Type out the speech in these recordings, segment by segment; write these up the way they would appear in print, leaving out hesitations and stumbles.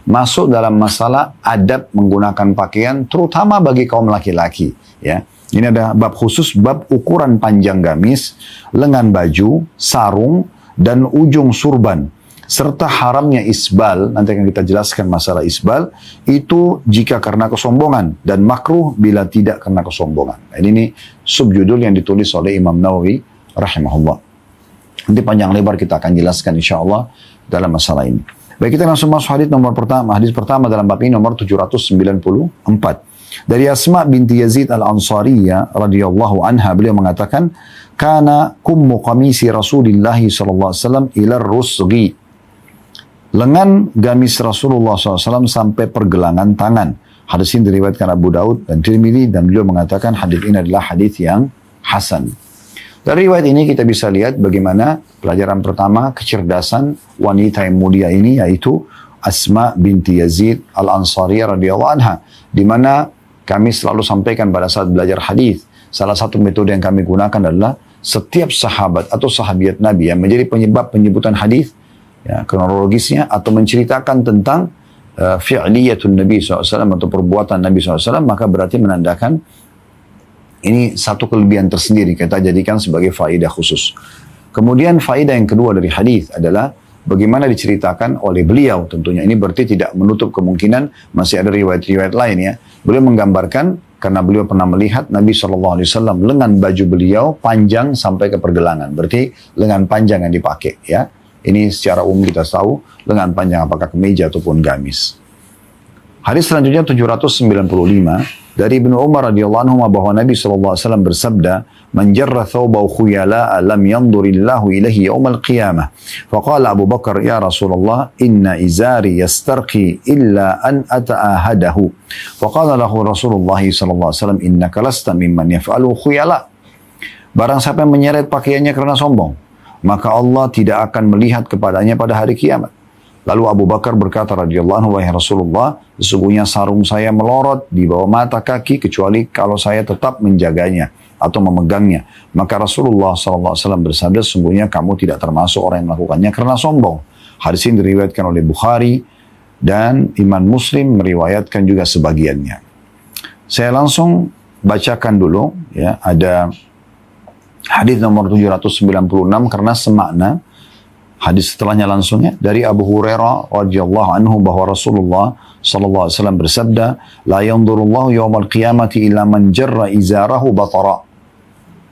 masuk dalam masalah adab menggunakan pakaian, terutama bagi kaum laki-laki. Ya, ini ada bab khusus, bab ukuran panjang gamis, lengan baju, sarung, dan ujung surban. Serta haramnya isbal, nanti akan kita jelaskan masalah isbal, itu jika karena kesombongan, dan makruh bila tidak karena kesombongan. Nah, ini subjudul yang ditulis oleh Imam Nawawi rahimahullah. Nanti panjang lebar kita akan jelaskan insya Allah dalam masalah ini. Baik, kita langsung masuk hadis nomor pertama. Hadis pertama dalam bab ini nomor 794. Dari Asma binti Yazid al-Ansariyah radhiyallahu anha, beliau mengatakan, "Kana kummu qamisi Rasulillah sallallahu alaihi wasallam ila rusghi." Lengan gamis Rasulullah SAW sampai pergelangan tangan. Hadis ini diriwayatkan Abu Daud dan Tirmidzi, dan beliau mengatakan hadis ini adalah hadis yang hasan. Dari riwayat ini kita bisa lihat bagaimana pelajaran pertama kecerdasan wanita yang mulia ini, yaitu Asma binti Yazid al-Ansariyah radhiyallahu anha, di mana kami selalu sampaikan pada saat belajar hadis, salah satu metode yang kami gunakan adalah setiap sahabat atau sahabiat Nabi yang menjadi penyebab penyebutan hadis, ya, kronologisnya, atau menceritakan tentang fi'liyatun Nabi SAW atau perbuatan Nabi SAW, maka berarti menandakan ini satu kelebihan tersendiri, kita jadikan sebagai faedah khusus. Kemudian faedah yang kedua dari hadis adalah bagaimana diceritakan oleh beliau, tentunya ini berarti tidak menutup kemungkinan masih ada riwayat-riwayat lain, ya. Beliau menggambarkan, karena beliau pernah melihat Nabi SAW, lengan baju beliau panjang sampai ke pergelangan, berarti lengan panjang yang dipakai, ya. Ini secara umum kita tahu lengan panjang apakah kemeja ataupun gamis. Hadis selanjutnya 795 dari Ibnu Umar radhiyallahu anhu bahwa Nabi SAW bersabda, "Man jarra thawbahu khuyala'a lam yanzurillahu ilaihi yaumal qiyamah." Faqala Abu Bakar, "Ya Rasulullah, inna izari yastarqi illa an ata'ahadahu." Faqala lahu Rasulullah SAW, "Innaka lasta mimman yaf'alu khuyala." Barang siapa yang menyeret pakaiannya karena sombong, maka Allah tidak akan melihat kepadanya pada hari kiamat. Lalu Abu Bakar berkata radhiyallahu anhu, "Wahai Rasulullah, sesungguhnya sarung saya melorot di bawah mata kaki kecuali kalau saya tetap menjaganya atau memegangnya." Maka Rasulullah SAW bersabda, "Sesungguhnya kamu tidak termasuk orang yang melakukannya karena sombong." Hadis ini diriwayatkan oleh Bukhari dan Imam Muslim meriwayatkan juga sebagiannya. Saya langsung bacakan dulu, ya, ada hadis nomor 796 karena semakna. Hadis setelahnya langsungnya dari Abu Hurairah radhiyallahu anhu bahwa Rasulullah sallallahu alaihi wasallam bersabda, "La yanzurullahu yaumal qiyamati ila man jarra izarahu batara."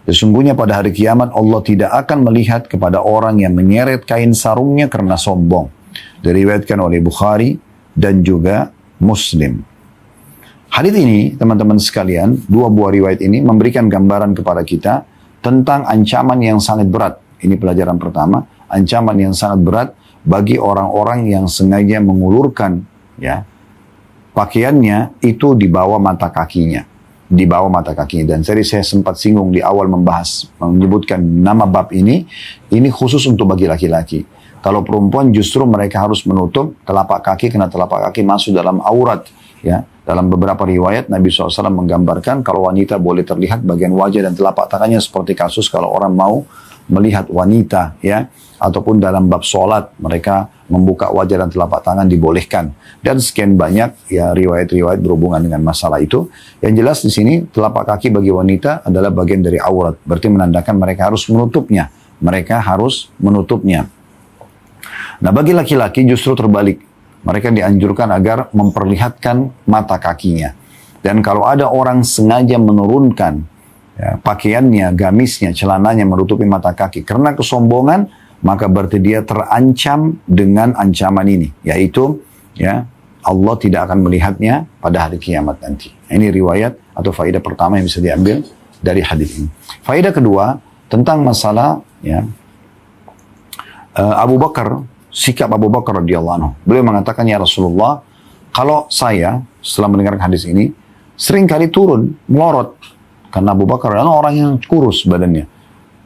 Sesungguhnya pada hari kiamat Allah tidak akan melihat kepada orang yang menyeret kain sarungnya karena sombong. Diriwayatkan oleh Bukhari dan juga Muslim. Hadis ini, teman-teman sekalian, dua buah riwayat ini memberikan gambaran kepada kita tentang ancaman yang sangat berat. Ini pelajaran pertama, ancaman yang sangat berat bagi orang-orang yang sengaja mengulurkan, ya, pakaiannya itu di bawah mata kakinya. Di bawah mata kakinya. Dan tadi saya sempat singgung di awal menyebutkan nama bab ini khusus untuk bagi laki-laki. Kalau perempuan justru mereka harus menutup telapak kaki, karena telapak kaki masuk dalam aurat, ya. Dalam beberapa riwayat Nabi SAW menggambarkan kalau wanita boleh terlihat bagian wajah dan telapak tangannya, seperti kasus kalau orang mau melihat wanita, ya, ataupun dalam bab sholat mereka membuka wajah dan telapak tangan dibolehkan, dan sekian banyak, ya, riwayat-riwayat berhubungan dengan masalah itu. Yang jelas di sini telapak kaki bagi wanita adalah bagian dari aurat, berarti menandakan mereka harus menutupnya. Mereka harus menutupnya. Nah, bagi laki-laki justru terbalik. Mereka dianjurkan agar memperlihatkan mata kakinya. Dan kalau ada orang sengaja menurunkan, ya, pakaiannya, gamisnya, celananya menutupi mata kaki karena kesombongan, maka berarti dia terancam dengan ancaman ini, yaitu, ya, Allah tidak akan melihatnya pada hari kiamat nanti. Ini riwayat atau faedah pertama yang bisa diambil dari hadis ini. Faedah kedua tentang masalah, ya, Abu Bakar, sikap Abu Bakar radhiyallahu anhu. Beliau mengatakan, "Ya Rasulullah, kalau saya setelah mendengarkan hadis ini sering kali turun melorot, karena Abu Bakar adalah orang yang kurus badannya,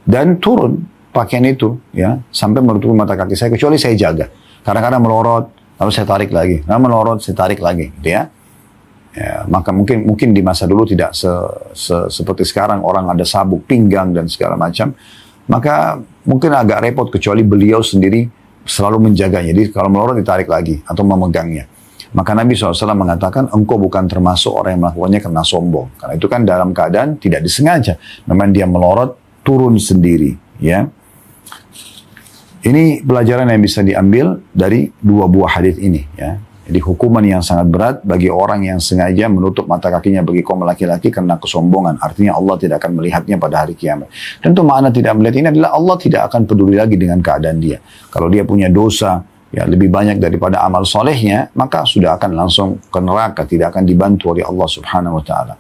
dan turun pakaian itu, ya, sampai menutupi mata kaki saya kecuali saya jaga. Kadang-kadang melorot lalu saya tarik lagi, melorot saya tarik lagi, gitu, ya. Ya, maka mungkin di masa dulu tidak seperti sekarang orang ada sabuk pinggang dan segala macam, maka mungkin agak repot kecuali beliau sendiri selalu menjaganya. Jadi kalau melorot ditarik lagi atau memegangnya. Maka Nabi SAW mengatakan, engkau bukan termasuk orang yang melakukannya karena sombong. Karena itu kan dalam keadaan tidak disengaja. Memang dia melorot, turun sendiri. Ya. Ini pelajaran yang bisa diambil dari dua buah hadis ini. Ya. Jadi hukuman yang sangat berat bagi orang yang sengaja menutup mata kakinya bagi kaum laki-laki karena kesombongan. Artinya Allah tidak akan melihatnya pada hari kiamat. Tentu makna tidak melihat ini adalah Allah tidak akan peduli lagi dengan keadaan dia. Kalau dia punya dosa, ya lebih banyak daripada amal solehnya, maka sudah akan langsung ke neraka, tidak akan dibantu oleh Allah Subhanahu wa taala.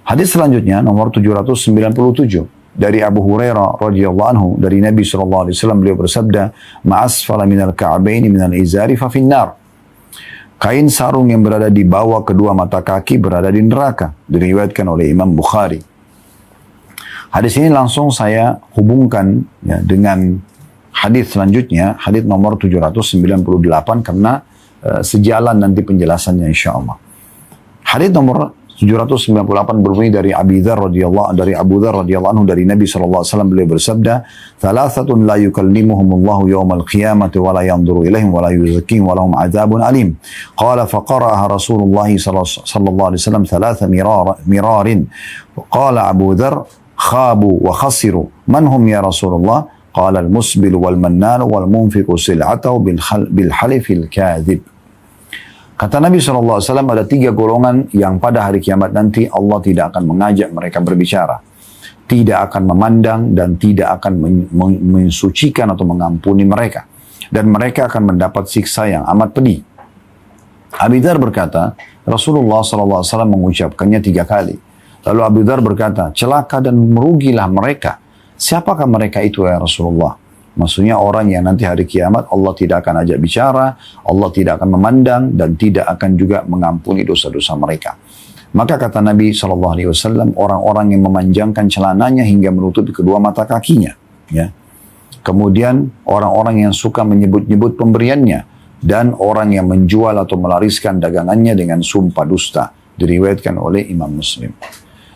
Hadis selanjutnya nomor 797 dari Abu Hurairah radhiyallahu anhu dari Nabi sallallahu alaihi wasallam, beliau bersabda, "Ma'asfala minal ka'baini minal izari fa finnar." Kain sarung yang berada di bawah kedua mata kaki berada di neraka, diriwayatkan oleh Imam Bukhari. Hadis ini langsung saya hubungkan ya, dengan hadis selanjutnya, hadis nomor 798 karena sejalan nanti penjelasannya insyaallah. Hadis nomor 798 berbunyi dari Abu Dzar radhiyallahu anhu dari Nabi sallallahu alaihi wasallam, beliau bersabda, "Thalathatun la yukallimuhumullahu yawmal qiyamati wa la yanzuru ilaihim wa la yuzakkihim wa lahum 'adzabun alim." Qala fa qara'aha Rasulullah sallallahu alaihi wasallam thalatha mirarin. Qala Abu Dzar, "Khabu wa khasiru. Man hum ya Rasulullah?" Qala al-musbilu wal mannanu wal munfiqu sil'atahu bil halifil kadhib. Kata Nabi SAW, ada 3 golongan yang pada hari kiamat nanti Allah tidak akan mengajak mereka berbicara. Tidak akan memandang dan tidak akan mensucikan atau mengampuni mereka. Dan mereka akan mendapat siksa yang amat pedih. Abu Dzar berkata, Rasulullah SAW mengucapkannya 3 kali. Lalu Abu Dzar berkata, celaka dan merugilah mereka. Siapakah mereka itu ya Rasulullah? Maksudnya orang yang nanti hari kiamat Allah tidak akan ajak bicara, Allah tidak akan memandang dan tidak akan juga mengampuni dosa-dosa mereka. Maka kata Nabi SAW, orang-orang yang memanjangkan celananya hingga menutupi kedua mata kakinya. Ya. Kemudian orang-orang yang suka menyebut-nyebut pemberiannya dan orang yang menjual atau melariskan dagangannya dengan sumpah dusta. Diriwayatkan oleh Imam Muslim.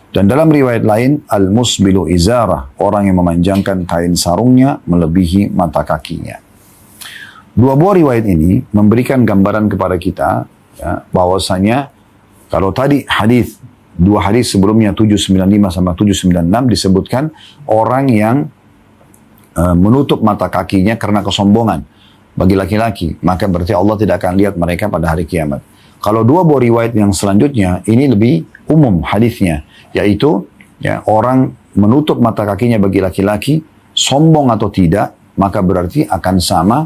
Dan dalam riwayat lain, al-musbilu izarah, orang yang memanjangkan kain sarungnya melebihi mata kakinya. Dua buah riwayat ini memberikan gambaran kepada kita ya, bahwasanya kalau tadi dua hadis sebelumnya 795 sama 796 disebutkan orang yang menutup mata kakinya karena kesombongan bagi laki-laki, maka berarti Allah tidak akan lihat mereka pada hari kiamat. Kalau dua buah riwayat yang selanjutnya ini lebih umum hadisnya, yaitu ya, orang menutup mata kakinya bagi laki-laki, sombong atau tidak, maka berarti akan sama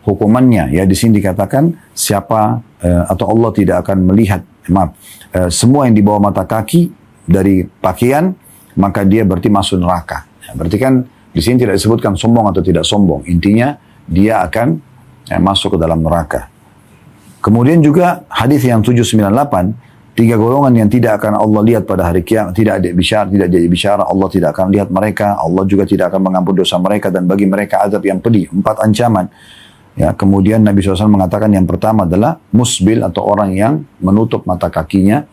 hukumannya. Ya, di sini dikatakan siapa atau Allah tidak akan melihat semua yang di bawah mata kaki dari pakaian, maka dia berarti masuk neraka. Ya, berarti kan di sini tidak disebutkan sombong atau tidak sombong. Intinya dia akan masuk ke dalam neraka. Kemudian juga hadis yang 798, 3 golongan yang tidak akan Allah lihat pada hari kiamat, tidak jadi bicara, Allah tidak akan lihat mereka, Allah juga tidak akan mengampuni dosa mereka dan bagi mereka azab yang pedih, 4 ancaman. Ya, kemudian Nabi SAW mengatakan yang pertama adalah musbil atau orang yang menutup mata kakinya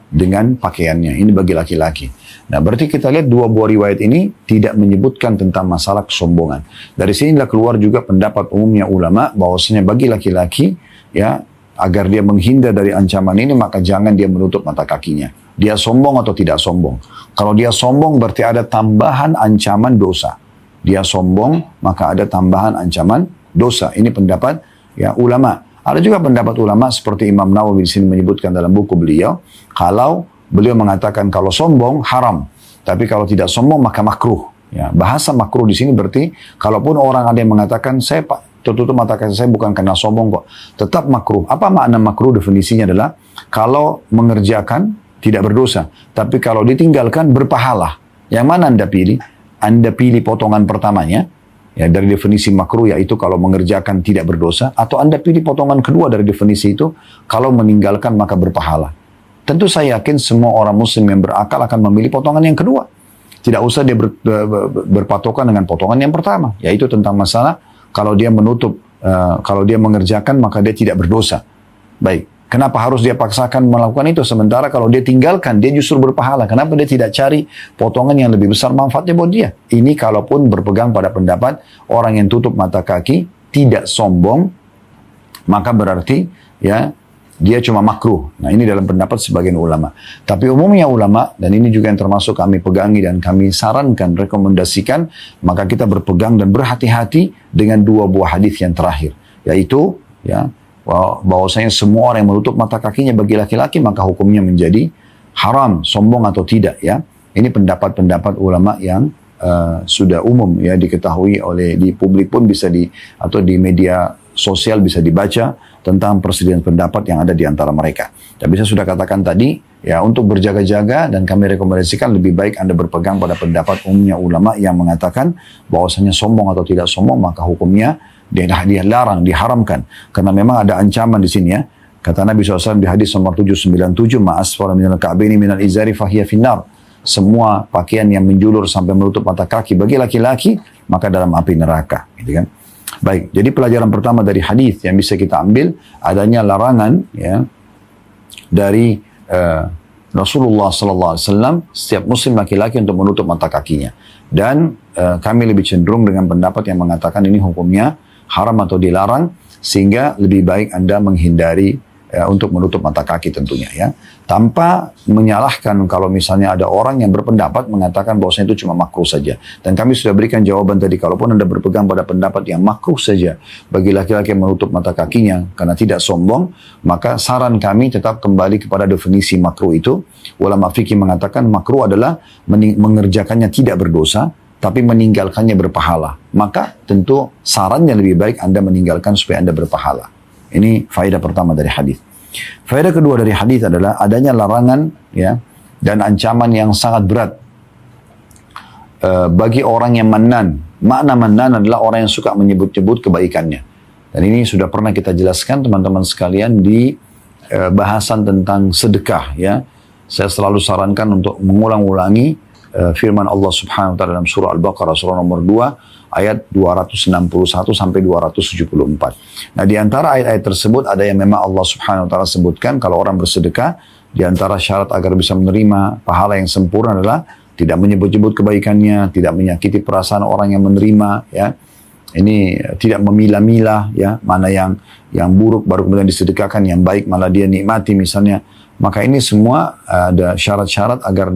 dengan pakaiannya. Ini bagi laki-laki. Nah, berarti kita lihat dua buah riwayat ini tidak menyebutkan tentang masalah kesombongan. Dari sinilah keluar juga pendapat umumnya ulama bahwasanya bagi laki-laki ya, agar dia menghindar dari ancaman ini, maka jangan dia menutup mata kakinya. Dia sombong atau tidak sombong. Kalau dia sombong berarti ada tambahan ancaman dosa. Dia sombong, maka ada tambahan ancaman dosa. Ini pendapat ya ulama. Ada juga pendapat ulama seperti Imam Nawawi di sini menyebutkan dalam buku beliau, kalau beliau mengatakan kalau sombong haram, tapi kalau tidak sombong maka makruh. Ya, bahasa makruh di sini berarti kalaupun orang ada yang mengatakan saya tertutup mata kaki saya bukan karena sombong kok, tetap makruh. Apa makna makruh? Definisinya adalah kalau mengerjakan tidak berdosa, tapi kalau ditinggalkan berpahala. Yang mana Anda pilih? Anda pilih potongan pertamanya ya, dari definisi makruh, yaitu kalau mengerjakan tidak berdosa, atau Anda pilih potongan kedua dari definisi itu, kalau meninggalkan maka berpahala. Tentu saya yakin semua orang muslim yang berakal akan memilih potongan yang kedua. Tidak usah dia berpatokan dengan potongan yang pertama, yaitu tentang masalah kalau dia menutup, kalau dia mengerjakan maka dia tidak berdosa. Baik, kenapa harus dia paksakan melakukan itu? Sementara kalau dia tinggalkan, dia justru berpahala. Kenapa dia tidak cari potongan yang lebih besar manfaatnya buat dia? Ini kalaupun berpegang pada pendapat orang yang tutup mata kaki, tidak sombong, maka berarti ya dia cuma makruh. Nah ini dalam pendapat sebagian ulama. Tapi umumnya ulama, dan ini juga yang termasuk kami pegangi dan kami sarankan, rekomendasikan, maka kita berpegang dan berhati-hati dengan dua buah hadis yang terakhir. Yaitu, ya, bahwasanya semua orang yang menutup mata kakinya bagi laki-laki, maka hukumnya menjadi haram, sombong atau tidak. Ya, ini pendapat-pendapat ulama yang sudah umum ya diketahui oleh di publik pun bisa atau di media sosial bisa dibaca tentang perselisihan pendapat yang ada di antara mereka. Tapi saya sudah katakan tadi, ya untuk berjaga-jaga dan kami rekomendasikan lebih baik Anda berpegang pada pendapat umumnya ulama yang mengatakan bahwasanya sombong atau tidak sombong maka hukumnya dilarang, diharamkan. Karena memang ada ancaman di sini ya. Kata Nabi SAW di hadis nomor 797, ma'asfara minal ka'bini minal izari fahiyya finnar. Semua pakaian yang menjulur sampai menutup mata kaki bagi laki-laki maka dalam api neraka, gitu kan? Baik, jadi pelajaran pertama dari hadis yang bisa kita ambil adanya larangan ya dari Rasulullah SAW setiap muslim laki-laki untuk menutup mata kakinya. Dan kami lebih cenderung dengan pendapat yang mengatakan ini hukumnya haram atau dilarang, sehingga lebih baik Anda menghindari untuk menutup mata kaki tentunya ya. Tanpa menyalahkan kalau misalnya ada orang yang berpendapat mengatakan bahwasanya itu cuma makruh saja. Dan kami sudah berikan jawaban tadi, kalaupun Anda berpegang pada pendapat yang makruh saja bagi laki-laki yang menutup mata kakinya karena tidak sombong, maka saran kami tetap kembali kepada definisi makruh itu. Ulama fikih mengatakan makruh adalah mengerjakannya tidak berdosa, tapi meninggalkannya berpahala. Maka tentu sarannya lebih baik Anda meninggalkan supaya Anda berpahala. Ini faedah pertama dari hadis. Faedah kedua dari hadis adalah adanya larangan ya dan ancaman yang sangat berat bagi orang yang mannan. Makna mannan adalah orang yang suka menyebut-nyebut kebaikannya. Dan ini sudah pernah kita jelaskan teman-teman sekalian di bahasan tentang sedekah ya. Saya selalu sarankan untuk mengulang-ulangi firman Allah Subhanahu wa taala dalam surah Al-Baqarah surah nomor 2 ayat 261 sampai 274. Nah, di antara ayat-ayat tersebut ada yang memang Allah Subhanahu wa taala sebutkan kalau orang bersedekah, di antara syarat agar bisa menerima pahala yang sempurna adalah tidak menyebut-nyebut kebaikannya, tidak menyakiti perasaan orang yang menerima ya. Ini tidak memilah-milah ya, mana yang buruk baru kemudian disedekahkan, yang baik malah dia nikmati misalnya. Maka ini semua ada syarat-syarat agar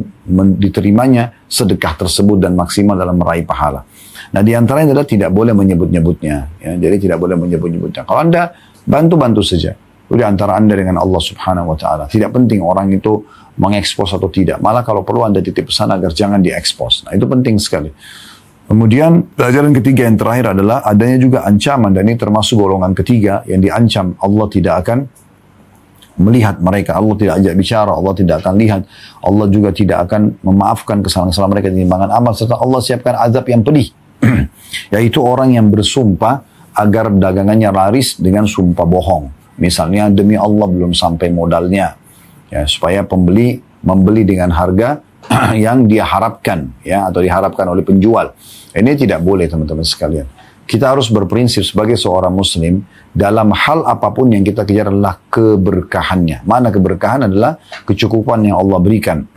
diterimanya sedekah tersebut dan maksimal dalam meraih pahala. Nah, di antaranya adalah tidak boleh menyebut-nyebutnya. Ya, jadi tidak boleh menyebut-nyebutnya. Kalau Anda bantu-bantu saja. Udah antara Anda dengan Allah Subhanahu wa taala. Tidak penting orang itu mengekspos atau tidak. Malah kalau perlu Anda titip pesan agar jangan diekspos. Nah, itu penting sekali. Kemudian pelajaran ketiga yang terakhir adalah adanya juga ancaman, dan ini termasuk golongan ketiga yang diancam. Allah tidak akan melihat mereka, Allah tidak ajak bicara, Allah tidak akan lihat, Allah juga tidak akan memaafkan kesalahan-kesalahan mereka di timbangan amal, serta Allah siapkan azab yang pedih. Yaitu orang yang bersumpah agar dagangannya laris dengan sumpah bohong. Misalnya demi Allah belum sampai modalnya, ya, supaya pembeli membeli dengan harga yang dia harapkan, ya, atau diharapkan oleh penjual. Ini tidak boleh teman-teman sekalian. Kita harus berprinsip sebagai seorang muslim dalam hal apapun yang kita kejar adalah keberkahannya. Mana keberkahan adalah kecukupan yang Allah berikan.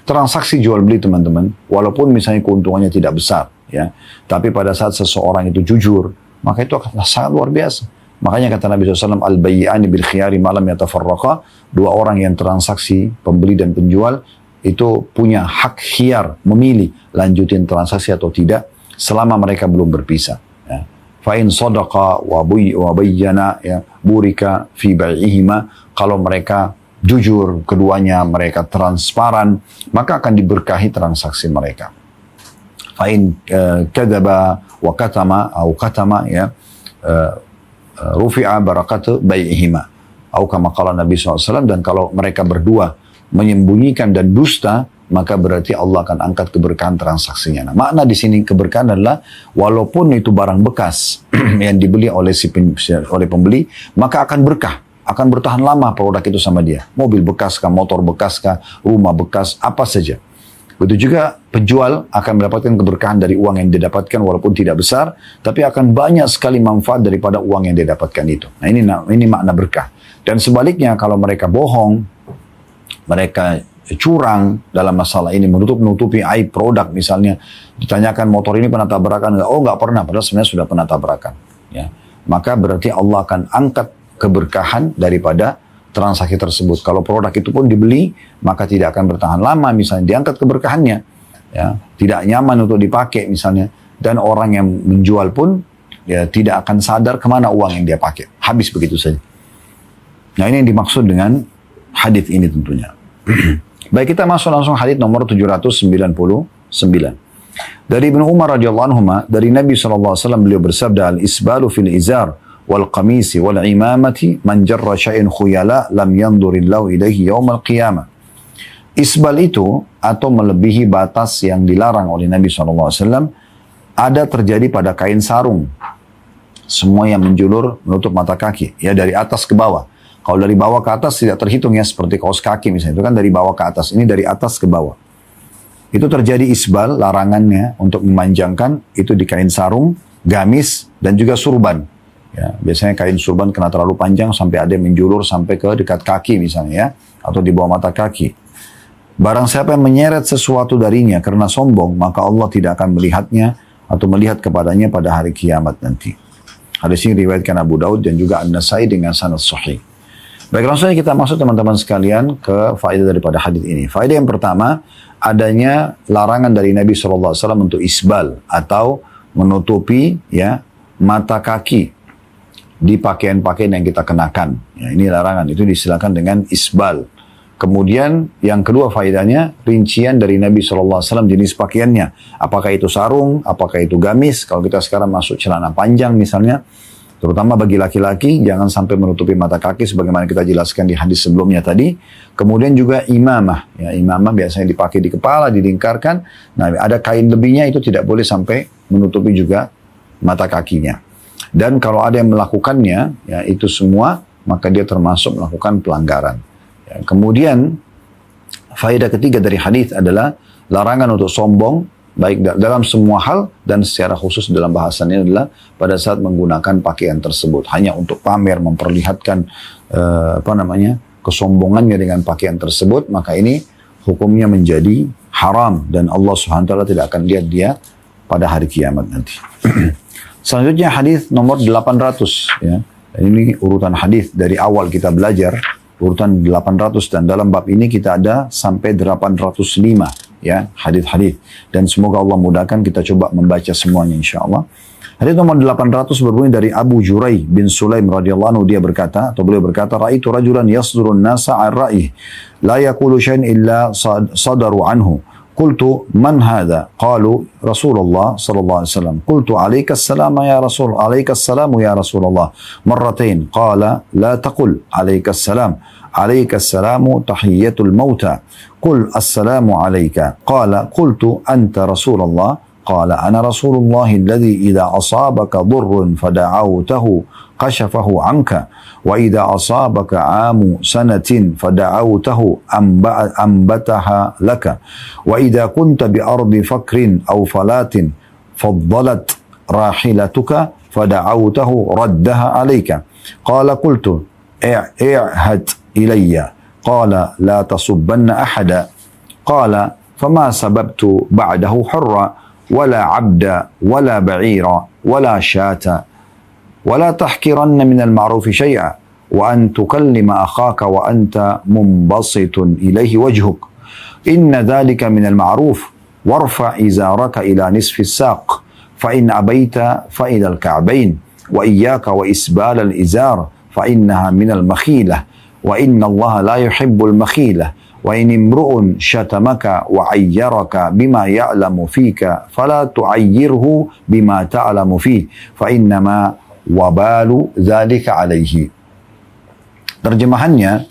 Transaksi jual beli teman-teman, walaupun misalnya keuntungannya tidak besar, ya, tapi pada saat seseorang itu jujur, maka itu akan sangat luar biasa. Makanya kata Nabi SAW, al-bayyani bil khiyari malam yatafarraqa, dua orang yang transaksi pembeli dan penjual itu punya hak khiyar, memilih lanjutin transaksi atau tidak selama mereka belum berpisah. Ya. Fa'in sadaqa wa bayyana ya burika fi bai'ihima, kalau mereka jujur, keduanya mereka transparan, maka akan diberkahi transaksi mereka. Fa'in kadzaba wa katama atau katama ya rufi'a barakatu bai'ihima atau kama qala Nabi SAW, dan kalau mereka berdua menyembunyikan dan dusta, maka berarti Allah akan angkat keberkahan transaksinya. Nah, makna di sini keberkahan adalah walaupun itu barang bekas yang dibeli oleh oleh pembeli, maka akan berkah, akan bertahan lama produk itu sama dia. Mobil bekas kah, motor bekas kah, rumah bekas, apa saja. Begitu juga penjual akan mendapatkan keberkahan dari uang yang didapatkan walaupun tidak besar, tapi akan banyak sekali manfaat daripada uang yang didapatkan itu. Nah, ini makna berkah. Dan sebaliknya kalau mereka bohong, mereka curang dalam masalah ini, menutupi aib produk, misalnya ditanyakan motor ini pernah tabrakan nggak? Oh, nggak pernah, padahal sebenarnya sudah pernah tabrakan. Ya, maka berarti Allah akan angkat keberkahan daripada transaksi tersebut. Kalau produk itu pun dibeli, maka tidak akan bertahan lama, misalnya diangkat keberkahannya, ya, tidak nyaman untuk dipakai misalnya, dan orang yang menjual pun ya tidak akan sadar kemana uang yang dia pakai, habis begitu saja. Nah, ini yang dimaksud dengan hadis ini tentunya. Baik, kita masuk langsung hadis nomor 799. Dari Ibnu Umar radhiyallahu anhu, dari Nabi SAW beliau bersabda, al-isbalu fil izar wal qamisi wal imamati man jarra syai'in khuyala lam yandurillahu ilaihi yaumal qiyamah. Isbal itu atau melebihi batas yang dilarang oleh Nabi SAW ada terjadi pada kain sarung. Semua yang menjulur menutup mata kaki, ya, dari atas ke bawah. Kalau dari bawah ke atas tidak terhitung, ya, seperti kaos kaki misalnya, itu kan dari bawah ke atas. Ini dari atas ke bawah. Itu terjadi isbal, larangannya untuk memanjangkan itu di kain sarung, gamis, dan juga surban. Ya, biasanya kain surban kena terlalu panjang sampai ada yang menjulur sampai ke dekat kaki misalnya, ya, atau di bawah mata kaki. Barang siapa yang menyeret sesuatu darinya karena sombong, maka Allah tidak akan melihatnya atau melihat kepadanya pada hari kiamat nanti. Hadis ini diriwayatkan Abu Daud dan juga An-Nasai dengan sanad sahih. Baik, langsung kita masuk teman-teman sekalian ke faedah daripada hadis ini. Faedah yang pertama, adanya larangan dari Nabi SAW untuk isbal atau menutupi, ya, mata kaki di pakaian-pakaian yang kita kenakan. Ya, ini larangan, itu disilakan dengan isbal. Kemudian yang kedua faedahnya, rincian dari Nabi SAW jenis pakaiannya. Apakah itu sarung, apakah itu gamis. Kalau kita sekarang masuk celana panjang misalnya, terutama bagi laki-laki, jangan sampai menutupi mata kaki sebagaimana kita jelaskan di hadis sebelumnya tadi. Kemudian juga imamah. Ya, imamah biasanya dipakai di kepala, dilingkarkan. Nah, ada kain lebihnya, itu tidak boleh sampai menutupi juga mata kakinya. Dan kalau ada yang melakukannya, ya, itu semua, maka dia termasuk melakukan pelanggaran. Ya, kemudian faedah ketiga dari hadis adalah larangan untuk sombong, baik dalam semua hal dan secara khusus dalam bahasannya adalah pada saat menggunakan pakaian tersebut hanya untuk pamer, memperlihatkan kesombongannya dengan pakaian tersebut, maka ini hukumnya menjadi haram dan Allah SWT tidak akan lihat dia pada hari kiamat nanti. Selanjutnya hadis nomor 800, ya. Ini urutan hadis dari awal kita belajar, urutan 800, dan dalam bab ini kita ada sampai 805, ya, hadis-hadis. Dan semoga Allah mudahkan kita coba membaca semuanya insyaallah. Hadis nomor 800 berbunyi dari Abu Jurai bin Sulaim radhiyallahu anhu, dia berkata, atau beliau berkata, ra'aitu rajulan yasdurun nasa an ra'ih la yaqulu syai'an illa sadaru anhu. Qultu man hadha? Qalu Rasulullah sallallahu alaihi wasallam. Qultu alaikas salam ya Rasul, alaikas salamu ya Rasulullah. Marratain. Qala la taqul alaikas salam. Alaikas salamu tahiyyatul mauta. Qul assalamu alayka. Qala qultu anta Rasulullah. Qala ana Rasulullah alladhi idha asabaka dhurrun fada'awtahu kashafahu anka wa idha asabaka amu sanatin fada'awtahu ambataha laka wa idha kunta bi ardi fakrin aw falatin faddalat rahilatuka fada'awtahu raddaha alayka. Qala qultu i'had ilayya. Qala la tasubbanna ahada. Qala fama sababtu ba'dahu hurra ولا عبد ولا بعير ولا شاة ولا تحكرن من المعروف شيئا وأن تكلم أخاك وأنت منبسط إليه وجهك إن ذلك من المعروف وارفع إزارك إلى نصف الساق فإن أبيت فإلى الكعبين وإياك وإسبال الإزار فإنها من المخيلة وإن الله لا يحب المخيلة وإن امرؤ شتمك وعيرك بما يعلم فيك فلا تعيره بما تعلم فيه فإنما وبال ذلك عليه. Terjemahannya,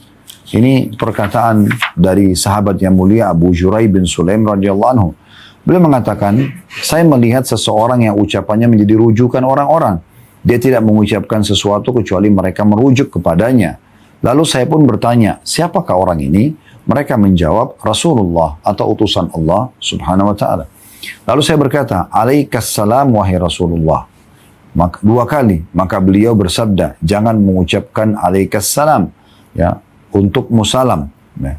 ini perkataan dari sahabat yang mulia Abu Jurai bin Sulaim radhiyallahu anhu. Beliau mengatakan, saya melihat seseorang yang ucapannya menjadi rujukan orang-orang. Dia tidak mengucapkan sesuatu kecuali mereka merujuk kepadanya. Lalu saya pun bertanya, siapakah orang ini? Mereka menjawab, Rasulullah atau utusan Allah subhanahu wa ta'ala. Lalu saya berkata, alaikassalam wahai Rasulullah. Dua kali. Maka beliau bersabda, jangan mengucapkan alaikassalam, ya, untuk musalam. Ya.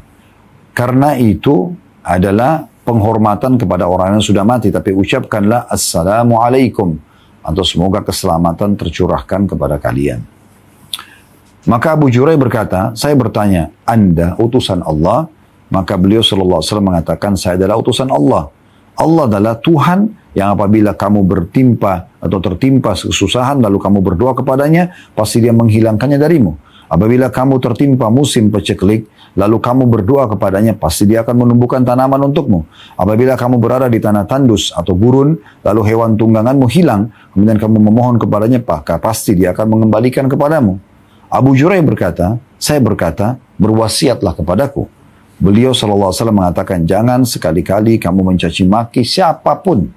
Karena itu adalah penghormatan kepada orang yang sudah mati. Tapi ucapkanlah assalamualaikum. Atau semoga keselamatan tercurahkan kepada kalian. Maka Abu Juraih berkata, saya bertanya, Anda utusan Allah? Maka beliau sallallahu alaihi wasallam mengatakan, saya adalah utusan Allah. Allah adalah Tuhan yang apabila kamu bertimpa atau tertimpa kesusahan lalu kamu berdoa kepadanya, pasti dia menghilangkannya darimu. Apabila kamu tertimpa musim paceklik, lalu kamu berdoa kepadanya, pasti dia akan menumbuhkan tanaman untukmu. Apabila kamu berada di tanah tandus atau gurun, lalu hewan tungganganmu hilang, kemudian kamu memohon kepadanya, maka pasti dia akan mengembalikan kepadamu. Abu Juraih berkata, saya berkata, berwasiatlah kepadaku. Beliau SAW mengatakan, jangan sekali-kali kamu mencaci maki siapapun.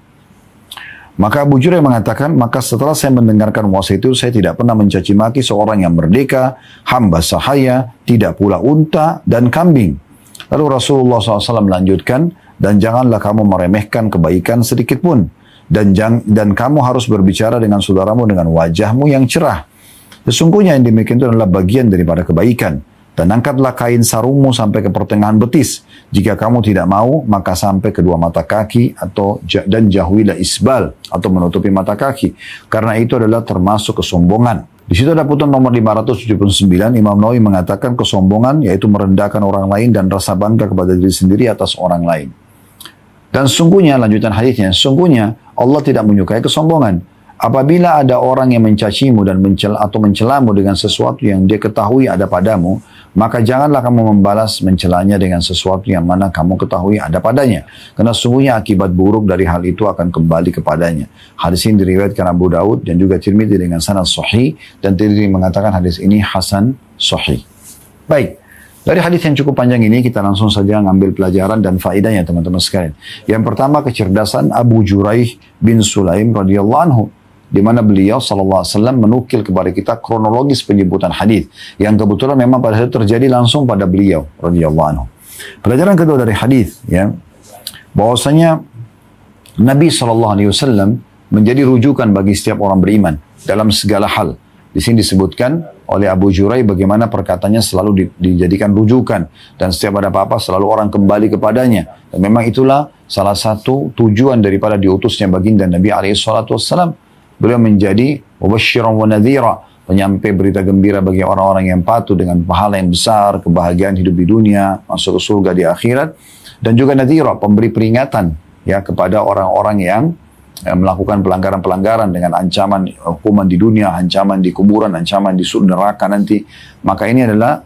Maka Abu Juraih mengatakan, maka setelah saya mendengarkan wasiat itu, saya tidak pernah mencaci maki seorang yang merdeka, hamba sahaya, tidak pula unta dan kambing. Lalu Rasulullah SAW melanjutkan, dan janganlah kamu meremehkan kebaikan sedikit pun. Dan kamu harus berbicara dengan saudaramu dengan wajahmu yang cerah. Sesungguhnya yang demikian itu adalah bagian daripada kebaikan. Dan angkatlah kain sarungmu sampai ke pertengahan betis. Jika kamu tidak mau, maka sampai kedua mata kaki dan jauhilah isbal atau menutupi mata kaki. Karena itu adalah termasuk kesombongan. Di situ ada putusan nomor 579, Imam Nawawi mengatakan kesombongan yaitu merendahkan orang lain dan rasa bangga kepada diri sendiri atas orang lain. Dan sungguhnya, lanjutan hadisnya, sungguhnya Allah tidak menyukai kesombongan. Apabila ada orang yang mencacimu dan mencelamu dengan sesuatu yang dia ketahui ada padamu, maka janganlah kamu membalas mencelanya dengan sesuatu yang mana kamu ketahui ada padanya. Karena sungguhnya akibat buruk dari hal itu akan kembali kepadanya. Hadis ini diriwayatkan Abu Daud dan juga Tirmidzi dengan sanad sahih, dan Tirmidzi mengatakan hadis ini hasan sahih. Baik, dari hadis yang cukup panjang ini kita langsung saja ngambil pelajaran dan faedahnya teman-teman sekalian. Yang pertama, kecerdasan Abu Juraih bin Sulaim radhiyallahu anhu, di mana beliau sallallahu alaihi wasallam menukil kepada kita kronologis penyebutan hadis yang kebetulan memang pada saat terjadi langsung pada beliau radhiyallahu anhu. Pelajaran kedua dari hadis, ya, bahwasanya Nabi sallallahu alaihi wasallam menjadi rujukan bagi setiap orang beriman dalam segala hal. Di sini disebutkan oleh Abu Juraih bagaimana perkataannya selalu dijadikan rujukan dan setiap ada apa-apa selalu orang kembali kepadanya. Dan memang itulah salah satu tujuan daripada diutusnya baginda Nabi alaihi salatu wassalam. Beliau menjadi mubasysyiran wa nadhira, penyampai berita gembira bagi orang-orang yang patuh dengan pahala yang besar, kebahagiaan hidup di dunia, masuk ke surga di akhirat, dan juga nadhira, pemberi peringatan ya kepada orang-orang yang melakukan pelanggaran-pelanggaran dengan ancaman hukuman di dunia, ancaman di kuburan, ancaman di neraka nanti. Maka ini adalah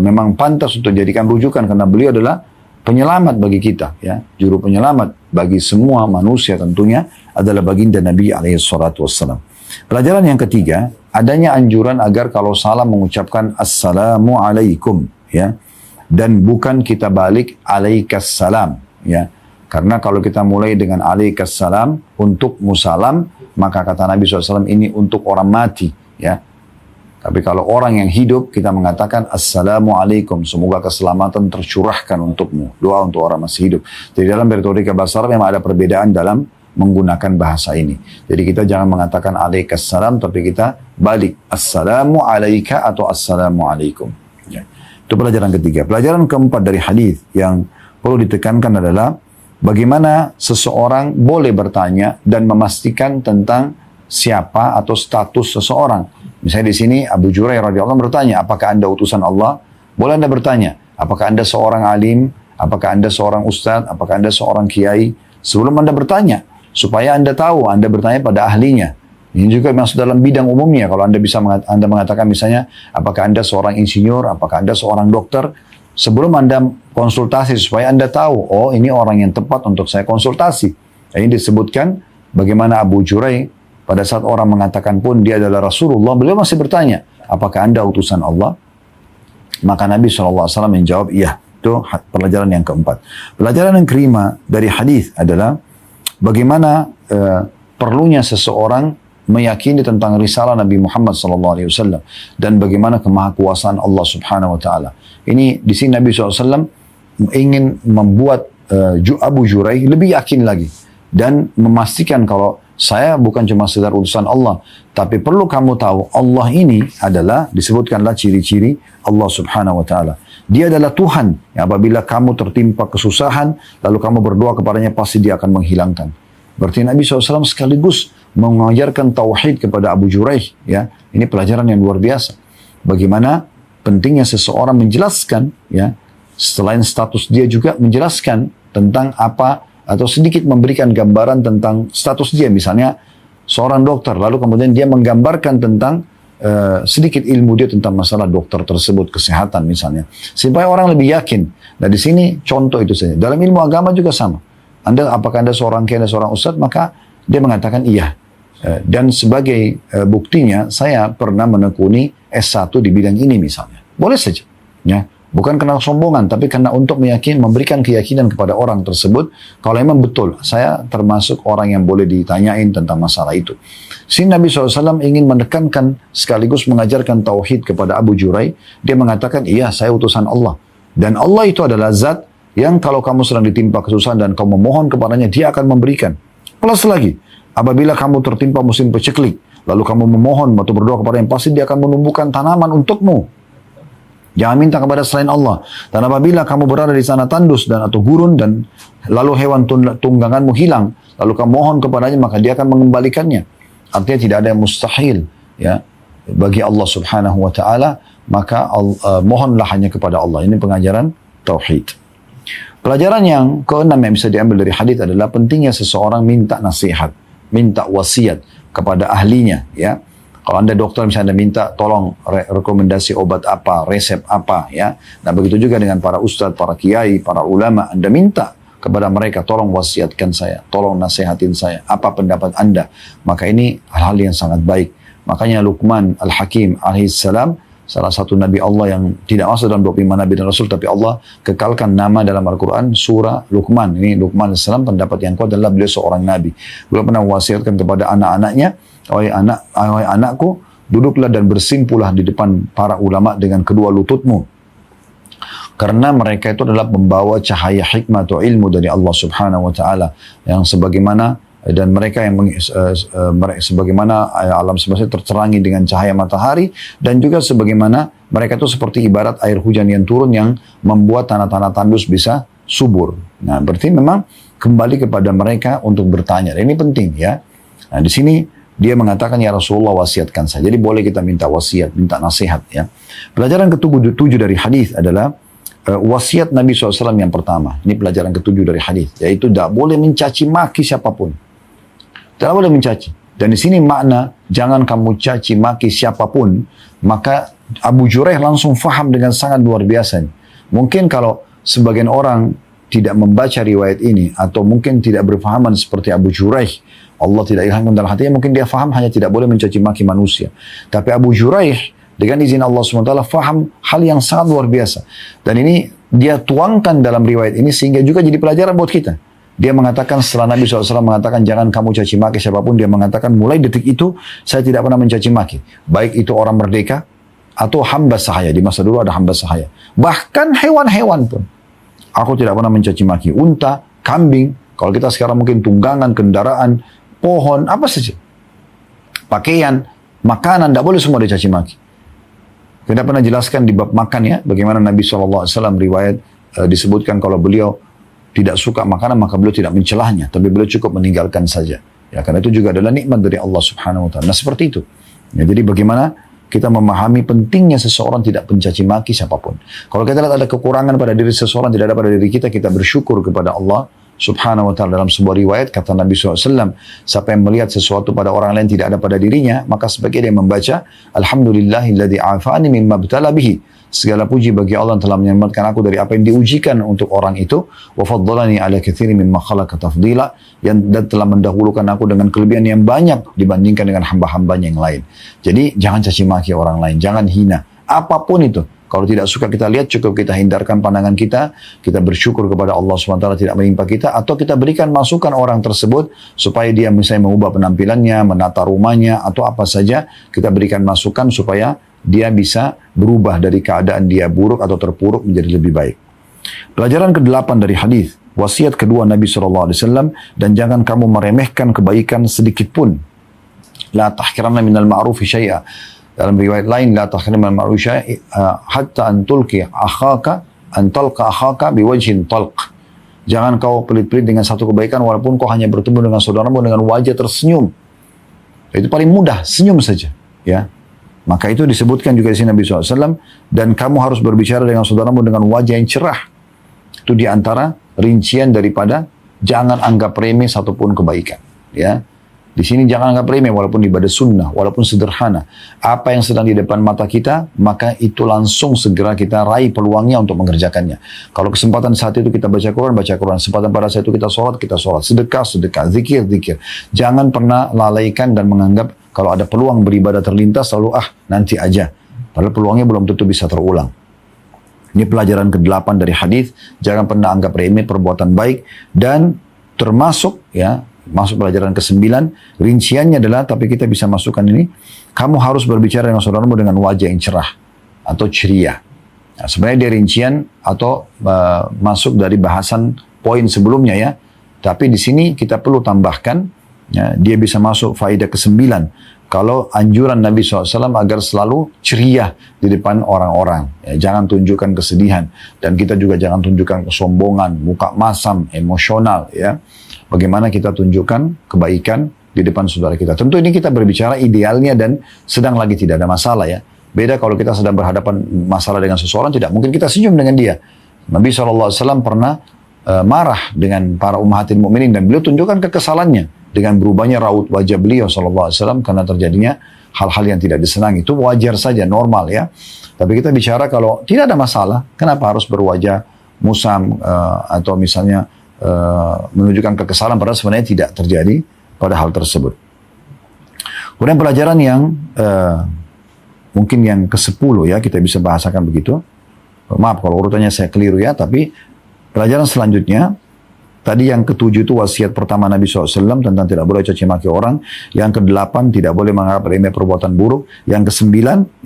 memang pantas untuk dijadikan rujukan karena beliau adalah penyelamat bagi kita, ya, juru penyelamat bagi semua manusia tentunya adalah baginda Nabi alaihi salatu wassalam. Pelajaran yang ketiga, adanya anjuran agar kalau salah mengucapkan assalamu alaikum, ya, dan bukan kita balik alaikassalam, ya. Karena kalau kita mulai dengan alaikassalam untuk musalam, maka kata Nabi SAW ini untuk orang mati, ya. Tapi kalau orang yang hidup, kita mengatakan assalamualaikum, semoga keselamatan tercurahkan untukmu. Doa untuk orang masih hidup. Jadi dalam metodika bahasa Arab memang ada perbedaan dalam menggunakan bahasa ini. Jadi kita jangan mengatakan alaikassalam, tapi kita balik assalamu alaika atau assalamualaikum. Ya. Itu pelajaran ketiga. Pelajaran keempat dari hadis yang perlu ditekankan adalah bagaimana seseorang boleh bertanya dan memastikan tentang siapa atau status seseorang. Misalnya di sini Abu Juraih radhiyallahu anhu bertanya, apakah Anda utusan Allah? Boleh Anda bertanya, apakah Anda seorang alim? Apakah Anda seorang ustadz? Apakah Anda seorang kiai? Sebelum Anda bertanya, supaya Anda tahu, Anda bertanya pada ahlinya. Ini juga masuk dalam bidang umumnya. Kalau Anda bisa Anda mengatakan misalnya, apakah Anda seorang insinyur? Apakah Anda seorang dokter? Sebelum Anda konsultasi, supaya Anda tahu, oh ini orang yang tepat untuk saya konsultasi. Ini disebutkan bagaimana Abu Juraih pada saat orang mengatakan pun dia adalah Rasulullah, beliau masih bertanya, apakah Anda utusan Allah? Maka Nabi SAW menjawab, iya. Itu pelajaran yang keempat. Pelajaran yang kelima dari hadis adalah bagaimana perlunya seseorang meyakini tentang risalah Nabi Muhammad SAW dan bagaimana kemahakuasaan Allah Subhanahu Wa Taala. Ini di sini Nabi SAW ingin membuat Abu Juraih lebih yakin lagi dan memastikan kalau saya bukan cuma sekedar utusan Allah, tapi perlu kamu tahu Allah ini adalah, disebutkanlah ciri-ciri Allah Subhanahu Wa Taala. Dia adalah Tuhan yang apabila kamu tertimpa kesusahan, lalu kamu berdoa kepadanya, pasti dia akan menghilangkan. Berarti Nabi SAW sekaligus mengajarkan tauhid kepada Abu Juraih, ya. Ini pelajaran yang luar biasa. bagaimana pentingnya seseorang menjelaskan, ya, selain status dia juga menjelaskan tentang apa, atau sedikit memberikan gambaran tentang status dia. Misalnya seorang dokter, lalu kemudian dia menggambarkan tentang sedikit ilmu dia tentang masalah dokter tersebut, kesehatan misalnya, supaya orang lebih yakin. Nah di sini contoh itu saja. Dalam ilmu agama juga sama. Apakah Anda seorang kiai, seorang ustadz, maka dia mengatakan iya. Dan sebagai buktinya, saya pernah menekuni S1 di bidang ini misalnya. Boleh saja. Ya. Bukan karena sombongan, tapi karena untuk memberikan keyakinan kepada orang tersebut, kalau memang betul, saya termasuk orang yang boleh ditanyain tentang masalah itu. Sini Nabi SAW ingin menekankan sekaligus mengajarkan tauhid kepada Abu Jurai. Dia mengatakan, iya saya utusan Allah. Dan Allah itu adalah zat yang kalau kamu sedang ditimpa kesusahan dan kamu memohon kepadanya, dia akan memberikan. Plus lagi, apabila kamu tertimpa musim paceklik, lalu kamu memohon atau berdoa kepada yang pasti dia akan menumbuhkan tanaman untukmu. Jangan minta kepada selain Allah. Dan apabila kamu berada di sana tandus dan atau gurun dan lalu hewan tungganganmu hilang, lalu kamu mohon kepadanya, maka dia akan mengembalikannya. Artinya tidak ada yang mustahil, ya, bagi Allah Subhanahu wa taala, maka mohonlah hanya kepada Allah. Ini pengajaran tauhid. Pelajaran yang keenam yang bisa diambil dari hadis adalah pentingnya seseorang minta nasihat, minta wasiat kepada ahlinya, ya. Kalau Anda dokter misalnya Anda minta tolong rekomendasi obat apa, resep apa, ya. Nah begitu juga dengan para ustadz, para kiai, para ulama, Anda minta kepada mereka, tolong wasiatkan saya, tolong nasihatin saya, apa pendapat Anda. Maka ini hal-hal yang sangat baik. Makanya Luqman Al-Hakim alaihissalam, salah satu Nabi Allah yang tidak masuk dalam 25 Nabi dan Rasul, tapi Allah kekalkan nama dalam Al-Quran, surah Luqman. Ini Luqman AS, pendapat yang kuat adalah beliau seorang Nabi. Beliau pernah wasiatkan kepada anak-anaknya, wahai anakku, duduklah dan bersimpulah di depan para ulama dengan kedua lututmu. Karena mereka itu adalah pembawa cahaya hikmah atau ilmu dari Allah Subhanahu wa taala, yang sebagaimana dan mereka yang sebagaimana alam semesta terterangi dengan cahaya matahari, dan juga sebagaimana mereka itu seperti ibarat air hujan yang turun yang membuat tanah-tanah tandus bisa subur. Nah, berarti memang kembali kepada mereka untuk bertanya. Dan ini penting, ya. Nah, di sini dia mengatakan, ya Rasulullah wasiatkan saya. Jadi boleh kita minta wasiat, minta nasihat, ya. Pelajaran ketujuh dari hadis adalah wasiat Nabi SAW yang pertama. Ini pelajaran ketujuh dari hadis, yaitu tidak boleh mencaci maki siapapun. Tidak boleh mencaci. Dan di sini makna jangan kamu caci maki siapapun. Maka Abu Juraih langsung faham dengan sangat luar biasa. Mungkin kalau sebagian orang tidak membaca riwayat ini, atau mungkin tidak berfahaman seperti Abu Juraih, Allah tidak ilhamkan dalam hatinya, mungkin dia faham hanya tidak boleh mencaci maki manusia. Tapi Abu Juraih dengan izin Allah SWT faham hal yang sangat luar biasa. Dan ini dia tuangkan dalam riwayat ini sehingga juga jadi pelajaran buat kita. Dia mengatakan setelah Nabi SAW mengatakan jangan kamu caci maki siapapun, dia mengatakan mulai detik itu saya tidak pernah mencaci maki. Baik itu orang merdeka atau hamba sahaya. Di masa dulu ada hamba sahaya. Bahkan hewan-hewan pun. Aku tidak pernah mencaci maki. Unta, kambing, kalau kita sekarang mungkin tunggangan, kendaraan, pohon, apa saja. Pakaian, makanan, tidak boleh semua dicaci maki. Kita pernah jelaskan di bab makan, ya, bagaimana Nabi SAW riwayat disebutkan kalau beliau tidak suka makanan, maka beliau tidak mencelahnya, tapi beliau cukup meninggalkan saja. Ya, karena itu juga adalah nikmat dari Allah Subhanahu wa taala. Nah, seperti itu. Ya, jadi bagaimana kita memahami pentingnya seseorang tidak mencaci maki siapapun. Kalau kita lihat ada kekurangan pada diri seseorang, tidak ada pada diri kita, kita bersyukur kepada Allah Subhanahu wa ta'ala. Dalam sebuah riwayat kata Nabi SAW, siapa yang melihat sesuatu pada orang lain tidak ada pada dirinya, maka sebaiknya dia membaca Alhamdulillahilladzi afani mimma btala bihi. Segala puji bagi Allah yang telah menyelamatkan aku dari apa yang diujikan untuk orang itu. Wa faddalani ala katsirin mimma khalaqa tafdila, dan telah mendahulukan aku dengan kelebihan yang banyak dibandingkan dengan hamba-hambanya yang lain. Jadi jangan caci maki orang lain, jangan hina. Apapun itu. Kalau tidak suka kita lihat, cukup kita hindarkan pandangan kita bersyukur kepada Allah SWT tidak menimpa kita, atau kita berikan masukan orang tersebut supaya dia misalnya mengubah penampilannya, menata rumahnya, atau apa saja, kita berikan masukan supaya dia bisa berubah dari keadaan dia buruk atau terpuruk menjadi lebih baik. Pelajaran ke-8 dari hadis, wasiat kedua Nabi SAW, dan jangan kamu meremehkan kebaikan sedikit pun. La tahkiranna minal ma'rufi syai'a. Dalam riwayat lain, la tahkiranna minal ma'rufi syai'a hatta an talqa akhaka biwajhin talq. Jangan kau pelit-pelit dengan satu kebaikan walaupun kau hanya bertemu dengan saudaramu dengan wajah tersenyum. Itu paling mudah, senyum saja, ya. Maka itu disebutkan juga di sini Nabi SAW, dan kamu harus berbicara dengan saudaramu dengan wajah yang cerah. Itu diantara rincian daripada jangan anggap remeh satupun kebaikan. Ya, di sini jangan anggap remeh walaupun ibadah sunnah, walaupun sederhana. Apa yang sedang di depan mata kita, maka itu langsung segera kita raih peluangnya untuk mengerjakannya. Kalau kesempatan saat itu kita baca Quran, baca Quran. Kesempatan pada saat itu kita sholat, sedekah, zikir. Jangan pernah lalaikan dan menganggap kalau ada peluang beribadah terlintas, lalu nanti aja. Padahal peluangnya belum tentu bisa terulang. Ini pelajaran ke-8 dari hadis. Jangan pernah anggap remeh perbuatan baik, dan termasuk masuk pelajaran ke-9, rinciannya adalah, tapi kita bisa masukkan ini, kamu harus berbicara dengan saudaramu dengan wajah yang cerah atau ceria. Nah, sebenarnya dia rincian atau masuk dari bahasan poin sebelumnya ya, tapi di sini kita perlu tambahkan, dia bisa masuk faedah ke-9, kalau anjuran Nabi SAW agar selalu ceria di depan orang-orang. Jangan tunjukkan kesedihan, dan kita juga jangan tunjukkan kesombongan, muka masam, emosional ya. Bagaimana kita tunjukkan kebaikan di depan saudara kita. Tentu ini kita berbicara idealnya dan sedang lagi tidak ada masalah ya. Beda kalau kita sedang berhadapan masalah dengan seseorang, tidak mungkin kita senyum dengan dia. Nabi SAW pernah marah dengan para ummahatil mukminin, dan beliau tunjukkan kekesalannya dengan berubahnya raut wajah beliau SAW karena terjadinya hal-hal yang tidak disenangi. Itu wajar saja, normal ya. Tapi kita bicara kalau tidak ada masalah, kenapa harus berwajah musam atau misalnya menunjukkan kekesalan padahal sebenarnya tidak terjadi pada hal tersebut. Kemudian pelajaran yang mungkin yang ke-10 ya, kita bisa bahasakan begitu. Maaf kalau urutannya saya keliru ya, tapi pelajaran selanjutnya tadi yang ke-7 itu wasiat pertama Nabi SAW tentang tidak boleh caci maki orang. Yang ke-8 tidak boleh menganggap remeh perbuatan buruk. Yang ke-9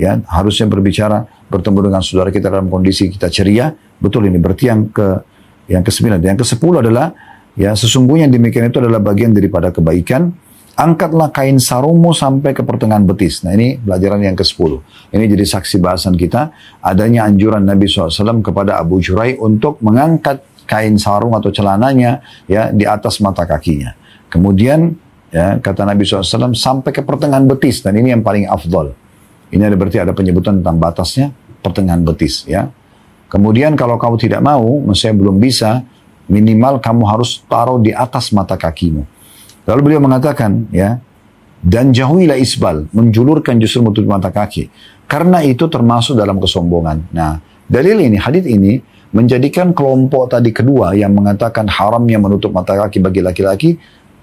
ya, harusnya berbicara bertemu dengan saudara kita dalam kondisi kita ceria. Betul, ini berarti yang ke-9. Yang ke-10 adalah ya, sesungguhnya demikian itu adalah bagian daripada kebaikan. Angkatlah kain sarungmu sampai ke pertengahan betis. Nah ini pelajaran yang ke-10. Ini jadi saksi bahasan kita. Adanya anjuran Nabi SAW kepada Abu Jurai untuk mengangkat kain sarung atau celananya ya di atas mata kakinya. Kemudian ya, kata Nabi SAW sampai ke pertengahan betis. Dan ini yang paling afdol. Ini berarti ada penyebutan tentang batasnya pertengahan betis ya. Kemudian kalau kamu tidak mau, maksudnya belum bisa, minimal kamu harus taruh di atas mata kakimu. Lalu beliau mengatakan, ya, dan jauhilah isbal, menjulurkan justru menutup mata kaki. Karena itu termasuk dalam kesombongan. Nah, dalil ini, hadits ini, menjadikan kelompok tadi kedua yang mengatakan haramnya menutup mata kaki bagi laki-laki,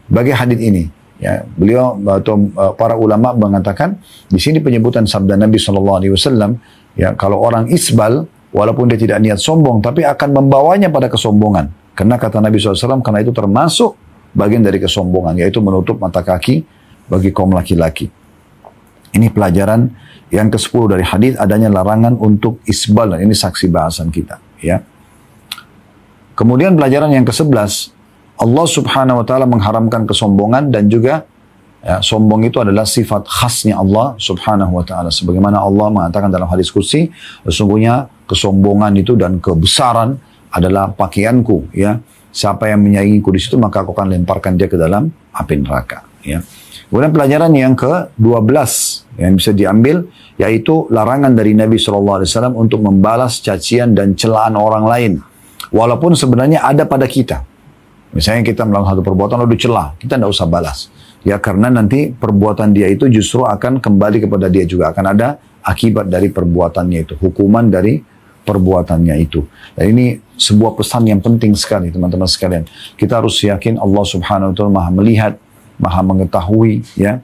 bagi hadits ini. Ya, beliau atau para ulama mengatakan, di sini penyebutan sabda Nabi SAW, ya, kalau orang isbal, walaupun dia tidak niat sombong, tapi akan membawanya pada kesombongan. Karena kata Nabi SAW, karena itu termasuk bagian dari kesombongan, yaitu menutup mata kaki bagi kaum laki-laki. Ini pelajaran yang ke-10 dari hadis, adanya larangan untuk isbal, dan ini saksi bahasan kita. Ya. Kemudian pelajaran yang ke-11, Allah Subhanahu Wa Taala mengharamkan kesombongan, dan juga ya, sombong itu adalah sifat khasnya Allah Subhanahu Wa Taala. Sebagaimana Allah mengatakan dalam hadis qudsi, sesungguhnya kesombongan itu dan kebesaran adalah pakaianku. Ya, siapa yang menyaingiku di situ, maka aku akan lemparkan dia ke dalam api neraka. Ya. Kemudian pelajaran yang ke-12 yang bisa diambil, yaitu larangan dari Nabi SAW untuk membalas cacian dan celaan orang lain, walaupun sebenarnya ada pada kita. Misalnya kita melakukan satu perbuatan lalu dicela, kita tidak usah balas. Ya, karena nanti perbuatan dia itu justru akan kembali kepada dia juga. Akan ada akibat dari perbuatannya itu, hukuman dari perbuatannya itu. Dan ini sebuah pesan yang penting sekali, teman-teman sekalian. Kita harus yakin Allah Subhanahu Wa Taala Maha melihat, Maha mengetahui, ya.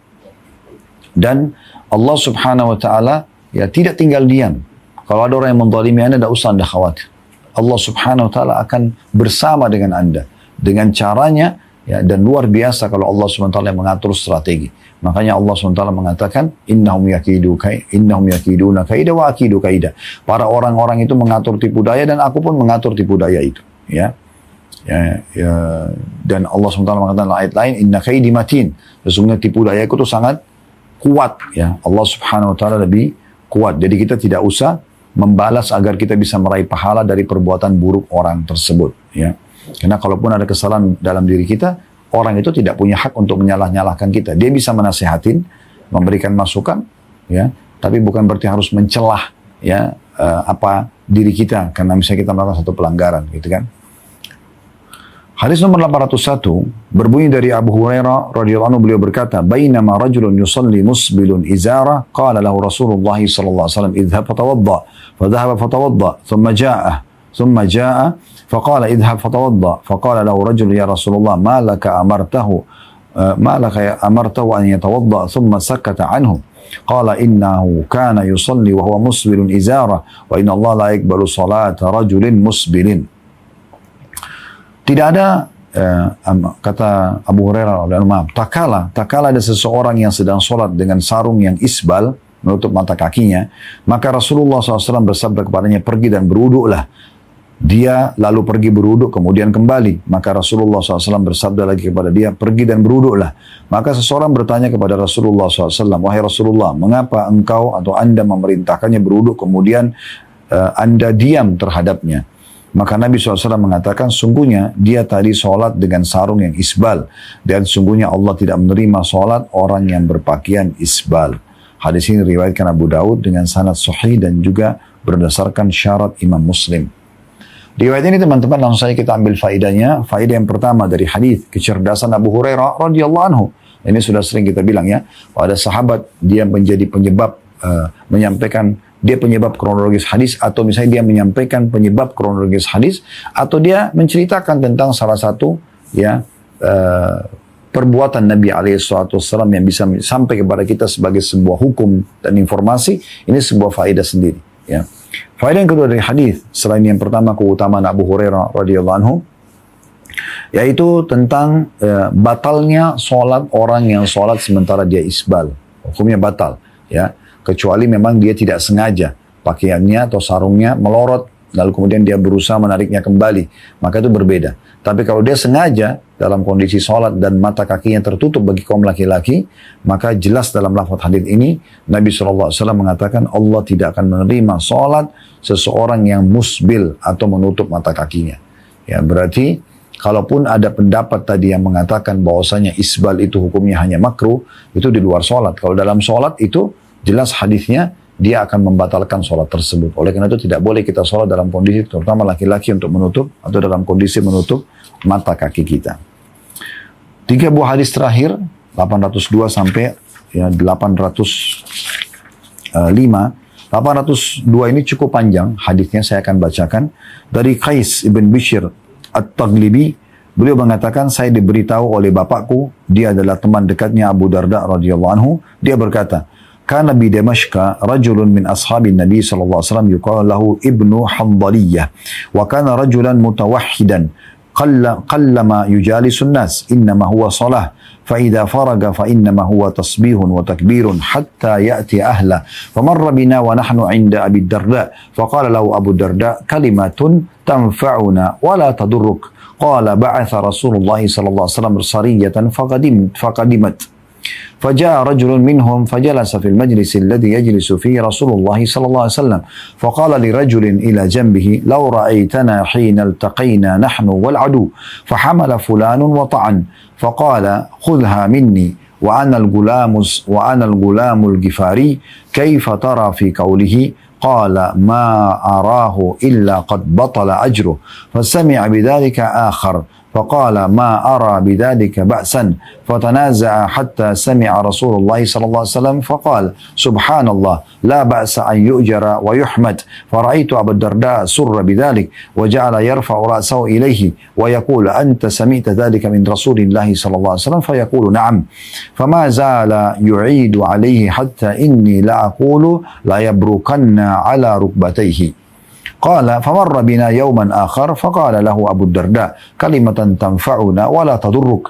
Dan Allah Subhanahu Wa Taala ya tidak tinggal diam. Kalau ada orang yang menzalimi Anda, tidak usah Anda khawatir. Allah Subhanahu Wa Taala akan bersama dengan Anda dengan caranya. Ya, dan luar biasa kalau Allah SWT mengatur strategi. Makanya Allah SWT mengatakan, innahum yakiduna kaida wa akidu kaida. Para orang-orang itu mengatur tipu daya, dan aku pun mengatur tipu daya itu. Ya. Dan Allah SWT mengatakan dalam ayat lain, inna kaidi matin. Sesungguhnya tipu daya itu sangat kuat. Ya. Allah Subhanahu Wa Taala lebih kuat. Jadi kita tidak usah membalas agar kita bisa meraih pahala dari perbuatan buruk orang tersebut. Ya. Karena kalaupun ada kesalahan dalam diri kita, orang itu tidak punya hak untuk menyalah-nyalahkan kita. Dia bisa menasihatin, memberikan masukan, ya, tapi bukan berarti harus mencelah ya apa diri kita karena misalnya kita melakukan satu pelanggaran, gitu kan. Hadis nomor 801 berbunyi dari Abu Hurairah radhiyallahu anhu, beliau berkata, "Bainama rajulun yusalli musbilun izara, qala lahu Rasulullah sallallahu alaihi wasallam, idhhab fatawadda." Fadhahaba fatawadda, thumma jaa'a faqala idhhab fatawadda. Faqala lahu rajul, "Ya Rasulullah, ma laka amartahu an yatawadda?" Thumma sakata anhu. Qala innahu kana yusalli wa huwa musbilun izara, wa inna Allah la yaqbalu salata rajulin musbilin. Tidak ada kata Abu Hurairah, tak kala ada seseorang yang sedang sholat dengan sarung yang isbal menutup mata kakinya, maka Rasulullah SAW bersabda kepadanya, pergi dan berwuduklah. Dia lalu pergi berwuduk kemudian kembali, maka Rasulullah SAW bersabda lagi kepada dia, pergi dan berwuduklah. Maka seseorang bertanya kepada Rasulullah SAW, wahai Rasulullah, mengapa engkau atau anda memerintahkannya berwuduk kemudian anda diam terhadapnya? Maka Nabi SAW mengatakan, sungguhnya dia tadi sholat dengan sarung yang isbal, dan sungguhnya Allah tidak menerima sholat orang yang berpakaian isbal. Hadis ini riwayatkan Abu Daud dengan sanad sahih dan juga berdasarkan syarat Imam Muslim. Riwayat ini teman-teman langsung saja kita ambil faedahnya. Faedah yang pertama dari hadis, kecerdasan Abu Hurairah radhiyallahu anhu. Ini sudah sering kita bilang ya, ada sahabat dia menjadi penyebab menyampaikan dia penyebab kronologis hadis, atau misalnya dia menyampaikan penyebab kronologis hadis, atau dia menceritakan tentang salah satu ya perbuatan Nabi SAW yang bisa sampai kepada kita sebagai sebuah hukum dan informasi. Ini sebuah faedah sendiri ya. Faedah yang kedua dari hadis, selain yang pertama keutamaan Abu Hurairah radhiyallahu anhu, yaitu tentang batalnya sholat orang yang sholat sementara dia isbal. Hukumnya batal ya, kecuali memang dia tidak sengaja pakaiannya atau sarungnya melorot lalu kemudian dia berusaha menariknya kembali, maka itu berbeda. Tapi kalau dia sengaja dalam kondisi sholat dan mata kakinya tertutup bagi kaum laki-laki, maka jelas dalam lafaz hadis ini Nabi SAW mengatakan Allah tidak akan menerima sholat seseorang yang musbil atau menutup mata kakinya. Ya, berarti kalaupun ada pendapat tadi yang mengatakan bahwasanya isbal itu hukumnya hanya makruh, itu di luar sholat. Kalau dalam sholat itu jelas hadisnya dia akan membatalkan sholat tersebut. Oleh karena itu tidak boleh kita sholat dalam kondisi, terutama laki-laki, untuk menutup atau dalam kondisi menutup mata kaki kita. 3 buah hadis terakhir, 802 sampai ya, 805. 802 ini cukup panjang hadisnya, saya akan bacakan. Dari Qais ibn Bishr At-Taglibi, beliau mengatakan, saya diberitahu oleh bapakku, dia adalah teman dekatnya Abu Darda radhiyallahu anhu, dia berkata, kana bi Damashqa rajulun min ashabin Nabi sallallahu alaihi wasallam yuqalu lahu Ibnu Hanbaliyah wa kana rajulan mutawahhidan qallama yujalisun nas innama huwa salah fa idza faraga fa innama huwa tasbihun wa takbirun hatta ya'ti ahla famarra bina wa nahnu 'inda Abi Darda faqala lahu Abu Darda kalimatun tanfa'una wa la tadurruk qala ba'atha Rasulullah sallallahu alaihi wasallam sariyatan faqadimat فجاء رجل منهم فجلس في المجلس الذي يجلس فيه رسول الله صلى الله عليه وسلم فقال لرجل إلى جنبه لو رأيتنا حين التقينا نحن والعدو فحمل فلان وطعن فقال خذها مني وأنا الغلام الجفاري كيف ترى في قوله قال ما أراه إلا قد بطل أجره فسمع بذلك آخر فقال ما أرى بذلك بأسا فتنازع حتى سمع رسول الله صلى الله عليه وسلم فقال سبحان الله لا بأس أن يؤجر ويحمد فرأيت أبا الدرداء سر بذلك وجعل يرفع رأسه إليه ويقول أنت سمعت ذلك من رسول الله صلى الله عليه وسلم فيقول نعم فما زال يعيد عليه حتى إني لأقول لا يبركن على ركبتيه قال فمر بنا يوما آخر فقال له أبو الدرداء كلمة تنفعنا ولا تضرك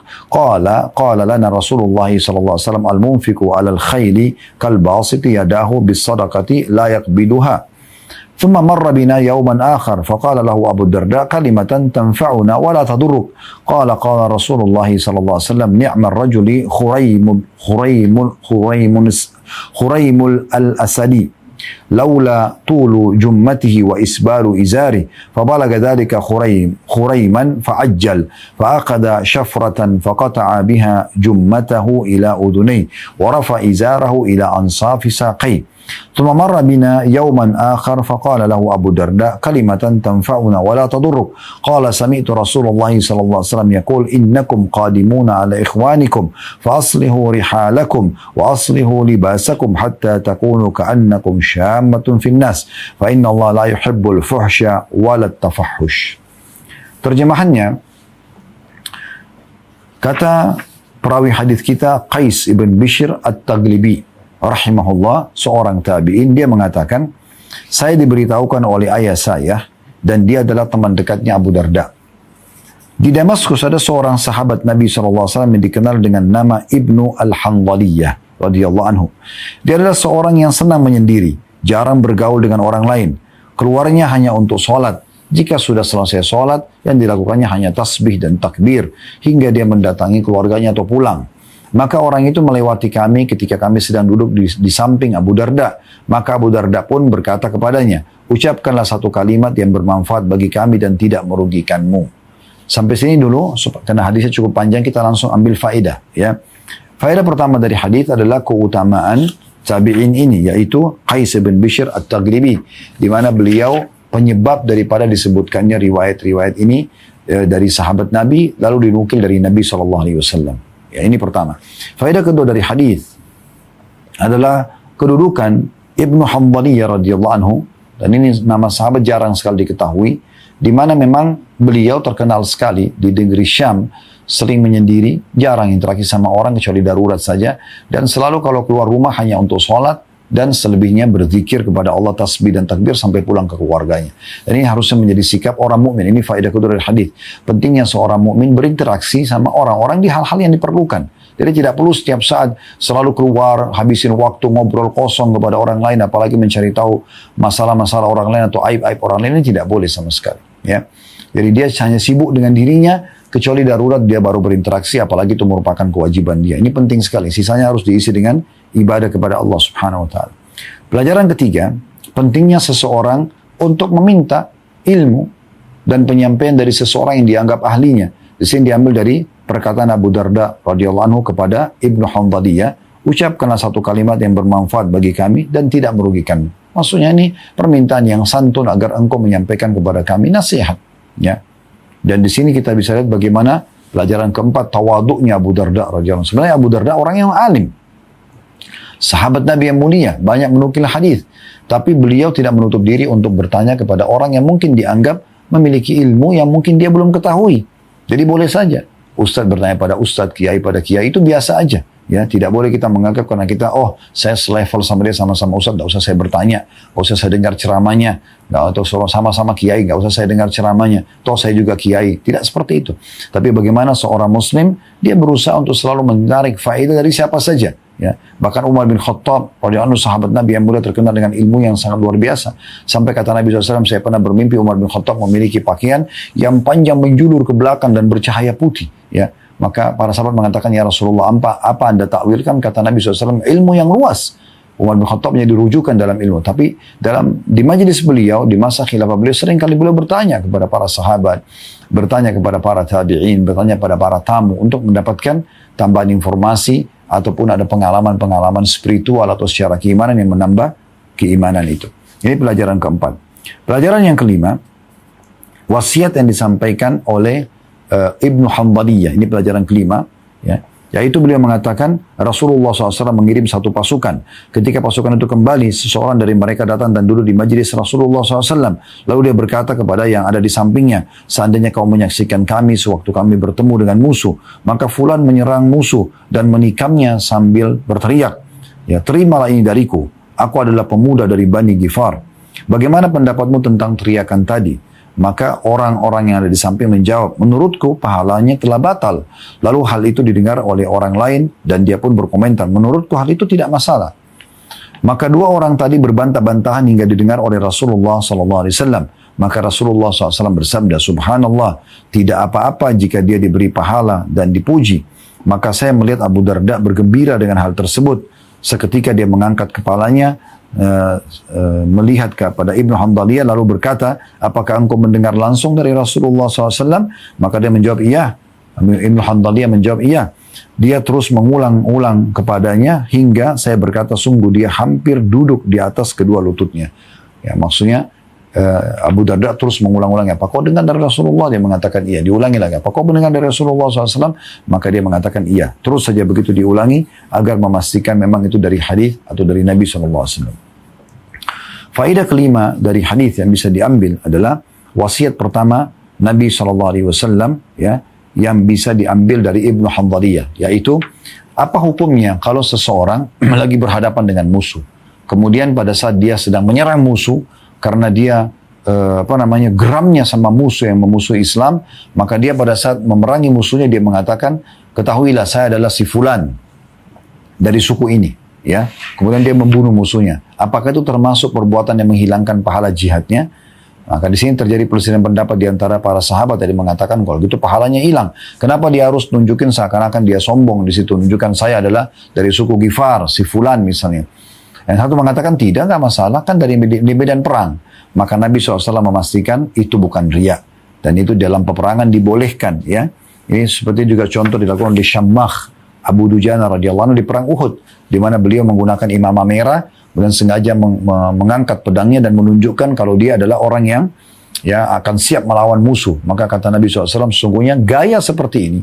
قال لنا رسول الله صلى الله عليه وسلم المنفق على الخيل كالباسط يداه بالصدقة لا يقبلها ثم مر بنا يوما آخر فقال له أبو الدرداء كلمة تنفعنا ولا تضرك قال رسول الله صلى الله عليه وسلم نعم الرجل خريم الأسدي لولا طول جمته وإسبال إزاره فبلغ ذلك خريما فعجل فأخذ شفرة فقطع بها جمته إلى أذنيه ورفع إزاره إلى أنصاف ساقيه ثم مر بنا يوما آخر فقال له أبو الدرداء كلمة تنفعنا ولا تضرك قال سمعت رسول الله صلى الله عليه وسلم يقول إنكم قادمون على إخوانكم فأصلحوا رحالكم وأصلحوا لباسكم حتى تكونوا كأنكم شامة في الناس فإن الله لا يحب الفحش ولا التفحش. Terjemahannya, kata perawi hadis kita Qais ibn Bishr At-Taglibi rahimahullah, seorang tabi'in, dia mengatakan, saya diberitahukan oleh ayah saya dan dia adalah teman dekatnya Abu Darda. Di Damaskus ada seorang sahabat Nabi SAW yang dikenal dengan nama Ibnu Al-Handaliyah radhiyallahu anhu. Dia adalah seorang yang senang menyendiri, jarang bergaul dengan orang lain. Keluarnya hanya untuk sholat. Jika sudah selesai sholat, yang dilakukannya hanya tasbih dan takbir hingga dia mendatangi keluarganya atau pulang. Maka orang itu melewati kami ketika kami sedang duduk di samping Abu Darda. Maka Abu Darda pun berkata kepadanya, ucapkanlah satu kalimat yang bermanfaat bagi kami dan tidak merugikanmu. Sampai sini dulu, karena hadisnya cukup panjang, kita langsung ambil faedah. Ya. Faedah pertama dari hadis adalah keutamaan tabi'in ini, yaitu Qais bin Bishr At-Taglibi, di mana beliau penyebab daripada disebutkannya riwayat-riwayat ini dari sahabat Nabi, lalu dinukil dari Nabi SAW. Ya, ini pertama. Faedah kedua dari hadis adalah kedudukan Ibnu Hanbaliyah radhiyallahu anhu, dan ini nama sahabat jarang sekali diketahui, di mana memang beliau terkenal sekali di negeri Syam, sering menyendiri, jarang interaksi sama orang kecuali darurat saja, dan selalu kalau keluar rumah hanya untuk sholat, dan selebihnya berzikir kepada Allah, tasbih dan takbir sampai pulang ke keluarganya. Dan ini harusnya menjadi sikap orang mukmin. Ini faedah kedua dari hadis. Pentingnya seorang mukmin berinteraksi sama orang-orang di hal-hal yang diperlukan. Jadi tidak perlu setiap saat selalu keluar, habisin waktu ngobrol kosong kepada orang lain, apalagi mencari tahu masalah-masalah orang lain atau aib-aib orang lain, ini tidak boleh sama sekali. Ya. Jadi dia hanya sibuk dengan dirinya, kecuali darurat dia baru berinteraksi, apalagi itu merupakan kewajiban dia. Ini penting sekali. Sisanya harus diisi dengan ibadah kepada Allah Subhanahu wa taala. Pelajaran ketiga, pentingnya seseorang untuk meminta ilmu dan penyampaian dari seseorang yang dianggap ahlinya. Di sini diambil dari perkataan Abu Darda radhiyallahu anhu kepada Ibnu Hanbaliyah, ucapkanlah satu kalimat yang bermanfaat bagi kami dan tidak merugikan. Maksudnya ini permintaan yang santun agar engkau menyampaikan kepada kami nasihat, ya. Dan di sini kita bisa lihat bagaimana pelajaran keempat, tawaduknya Abu Darda radhiyallahu anhu. Sebenarnya Abu Darda orang yang alim, sahabat Nabi yang mulia, banyak menukil hadis, tapi beliau tidak menutup diri untuk bertanya kepada orang yang mungkin dianggap memiliki ilmu yang mungkin dia belum ketahui. Jadi boleh saja ustadz bertanya pada ustadz, kiai pada kiai, itu biasa aja. Ya, tidak boleh kita menganggap karena kita, oh saya selevel sama dia, sama-sama ustadz, gak usah saya bertanya, gak usah saya dengar ceramahnya, atau sama-sama kiai, gak usah saya dengar ceramahnya, toh saya juga kiai. Tidak seperti itu. Tapi bagaimana seorang muslim, dia berusaha untuk selalu menarik faedah dari siapa saja. Ya, bahkan Umar bin Khattab, radhiyallahu anhu, sahabat Nabi yang mulia terkenal dengan ilmu yang sangat luar biasa. Sampai kata Nabi SAW, saya pernah bermimpi Umar bin Khattab memiliki pakaian yang panjang menjulur ke belakang dan bercahaya putih. Ya, maka para sahabat mengatakan, ya Rasulullah, apa anda takwilkan? Kata Nabi SAW, ilmu yang luas. Umar bin Khattab menjadi rujukan dalam ilmu. Tapi di majelis beliau, di masa khilafah beliau, sering kali beliau bertanya kepada para sahabat, bertanya kepada para tabi'in, bertanya kepada para tamu untuk mendapatkan tambahan informasi ataupun ada pengalaman-pengalaman spiritual atau secara keimanan yang menambah keimanan itu. Ini pelajaran keempat. Pelajaran yang kelima, wasiat yang disampaikan oleh Ibnu Hanbaliyah, ini pelajaran kelima, ya, yaitu beliau mengatakan Rasulullah SAW mengirim satu pasukan. Ketika pasukan itu kembali, seseorang dari mereka datang dan duduk di majelis Rasulullah SAW. Lalu dia berkata kepada yang ada di sampingnya, seandainya kau menyaksikan kami sewaktu kami bertemu dengan musuh, maka fulan menyerang musuh dan menikamnya sambil berteriak, ya, terimalah ini dariku, aku adalah pemuda dari Bani Ghifar. Bagaimana pendapatmu tentang teriakan tadi? Maka orang-orang yang ada di samping menjawab, menurutku pahalanya telah batal. Lalu hal itu didengar oleh orang lain dan dia pun berkomentar, menurutku hal itu tidak masalah. Maka dua orang tadi berbantah-bantahan hingga didengar oleh Rasulullah SAW. Maka Rasulullah SAW bersabda, subhanallah, tidak apa-apa jika dia diberi pahala dan dipuji. Maka saya melihat Abu Darda bergembira dengan hal tersebut. Seketika dia mengangkat kepalanya, melihat kepada Ibnu Hanbaliyah lalu berkata, apakah engkau mendengar langsung dari Rasulullah SAW? Maka dia menjawab iya. Ibnu Hanbaliyah menjawab iya. Dia terus mengulang-ulang kepadanya hingga saya berkata sungguh dia hampir duduk di atas kedua lututnya. Ya, maksudnya Abu Darda terus mengulang-ulangnya. Apa kau dengar dari Rasulullah? Dia mengatakan iya. Diulangi lagi. Apa kau mendengar dari Rasulullah SAW? Maka dia mengatakan iya. Terus saja begitu diulangi agar memastikan memang itu dari hadis atau dari Nabi SAW. Faedah kelima dari hadis yang bisa diambil adalah wasiat pertama Nabi SAW ya, yang bisa diambil dari Ibnu Hanbaliyah, yaitu apa hukumnya kalau seseorang lagi berhadapan dengan musuh. Kemudian pada saat dia sedang menyerang musuh, karena dia geramnya sama musuh yang memusuhi Islam, maka dia pada saat memerangi musuhnya dia mengatakan, ketahuilah saya adalah si fulan dari suku ini, ya. Kemudian dia membunuh musuhnya. Apakah itu termasuk perbuatan yang menghilangkan pahala jihadnya? Maka di sini terjadi perselisihan pendapat di antara para sahabat yang mengatakan kalau gitu pahalanya hilang. Kenapa dia harus nunjukin seakan-akan dia sombong di situ, nunjukkan saya adalah dari suku Ghifar, si fulan misalnya. Yang satu mengatakan tidak masalah, kan dari di medan perang. Maka Nabi SAW memastikan itu bukan riya. Dan itu dalam peperangan dibolehkan. Ya. Ini seperti juga contoh dilakukan di Syammah Abu Dujana radhiyallahu anhu di perang Uhud. Di mana beliau menggunakan imamah merah. Kemudian sengaja mengangkat pedangnya dan menunjukkan kalau dia adalah orang yang ya akan siap melawan musuh. Maka kata Nabi SAW, sesungguhnya gaya seperti ini,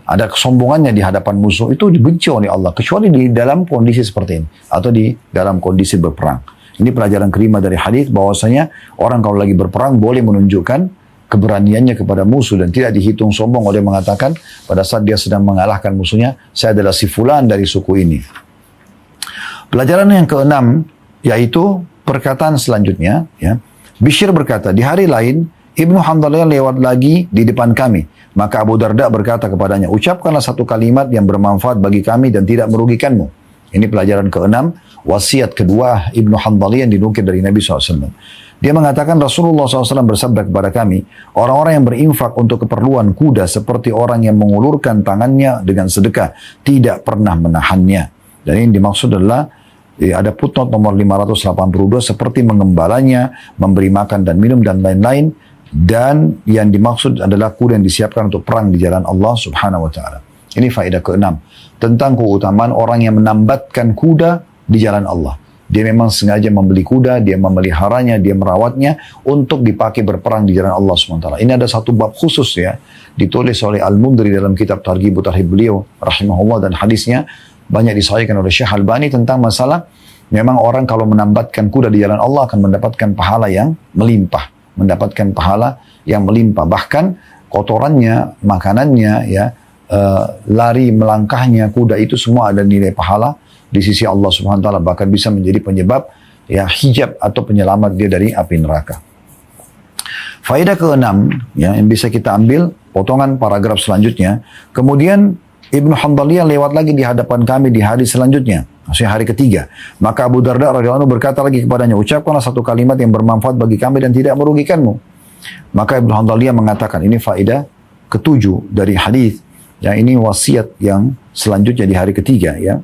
ada kesombongannya di hadapan musuh, itu dibenci oleh Allah. Kecuali di dalam kondisi seperti ini. Atau di dalam kondisi berperang. Ini pelajaran kelima dari hadis bahwasanya orang kalau lagi berperang boleh menunjukkan keberaniannya kepada musuh. Dan tidak dihitung sombong oleh mengatakan pada saat dia sedang mengalahkan musuhnya, saya adalah si fulan dari suku ini. Pelajaran yang keenam, yaitu perkataan selanjutnya. Ya. Bishr berkata, di hari lain, Ibnu Hanbal lewat lagi di depan kami. Maka Abu Darda berkata kepadanya, ucapkanlah satu kalimat yang bermanfaat bagi kami dan tidak merugikanmu. Ini pelajaran keenam, wasiat kedua Ibnu Hanbal yang dinukil dari Nabi SAW. Dia mengatakan Rasulullah SAW bersabda kepada kami, orang-orang yang berinfak untuk keperluan kuda seperti orang yang mengulurkan tangannya dengan sedekah, tidak pernah menahannya. Dan ini dimaksud adalah ada footnote nomor 582 seperti mengembalanya, memberi makan dan minum dan lain-lain. Dan yang dimaksud adalah kuda yang disiapkan untuk perang di jalan Allah Subhanahu wa taala. Ini faedah keenam tentang keutamaan orang yang menambatkan kuda di jalan Allah. Dia memang sengaja membeli kuda, dia memeliharanya, dia merawatnya untuk dipakai berperang di jalan Allah Subhanahu wa taala. Ini ada satu bab khusus ya, ditulis oleh Al-Mundhiri dalam kitab Targhib Tarhib beliau rahimahullah, dan hadisnya banyak disahihkan oleh Syekh Albani tentang masalah memang orang kalau menambatkan kuda di jalan Allah akan mendapatkan pahala yang melimpah. Mendapatkan pahala yang melimpah. Bahkan kotorannya, makanannya, ya, lari melangkahnya kuda itu semua ada nilai pahala di sisi Allah Subhanahu wa taala, bahkan bisa menjadi penyebab ya hijab atau penyelamat dia dari api neraka. Faedah keenam ya, yang bisa kita ambil potongan paragraf selanjutnya. Kemudian Ibnu Hanbaliyah lewat lagi di hadapan kami di hari selanjutnya, maksudnya hari ketiga. Maka Abu Darda radhiyallahu anhu berkata lagi kepadanya, ucapkanlah satu kalimat yang bermanfaat bagi kami dan tidak merugikanmu. Maka Ibnu Hanbaliyah mengatakan, ini faedah ketujuh dari hadis. Ya, ini wasiat yang selanjutnya di hari ketiga. Ya.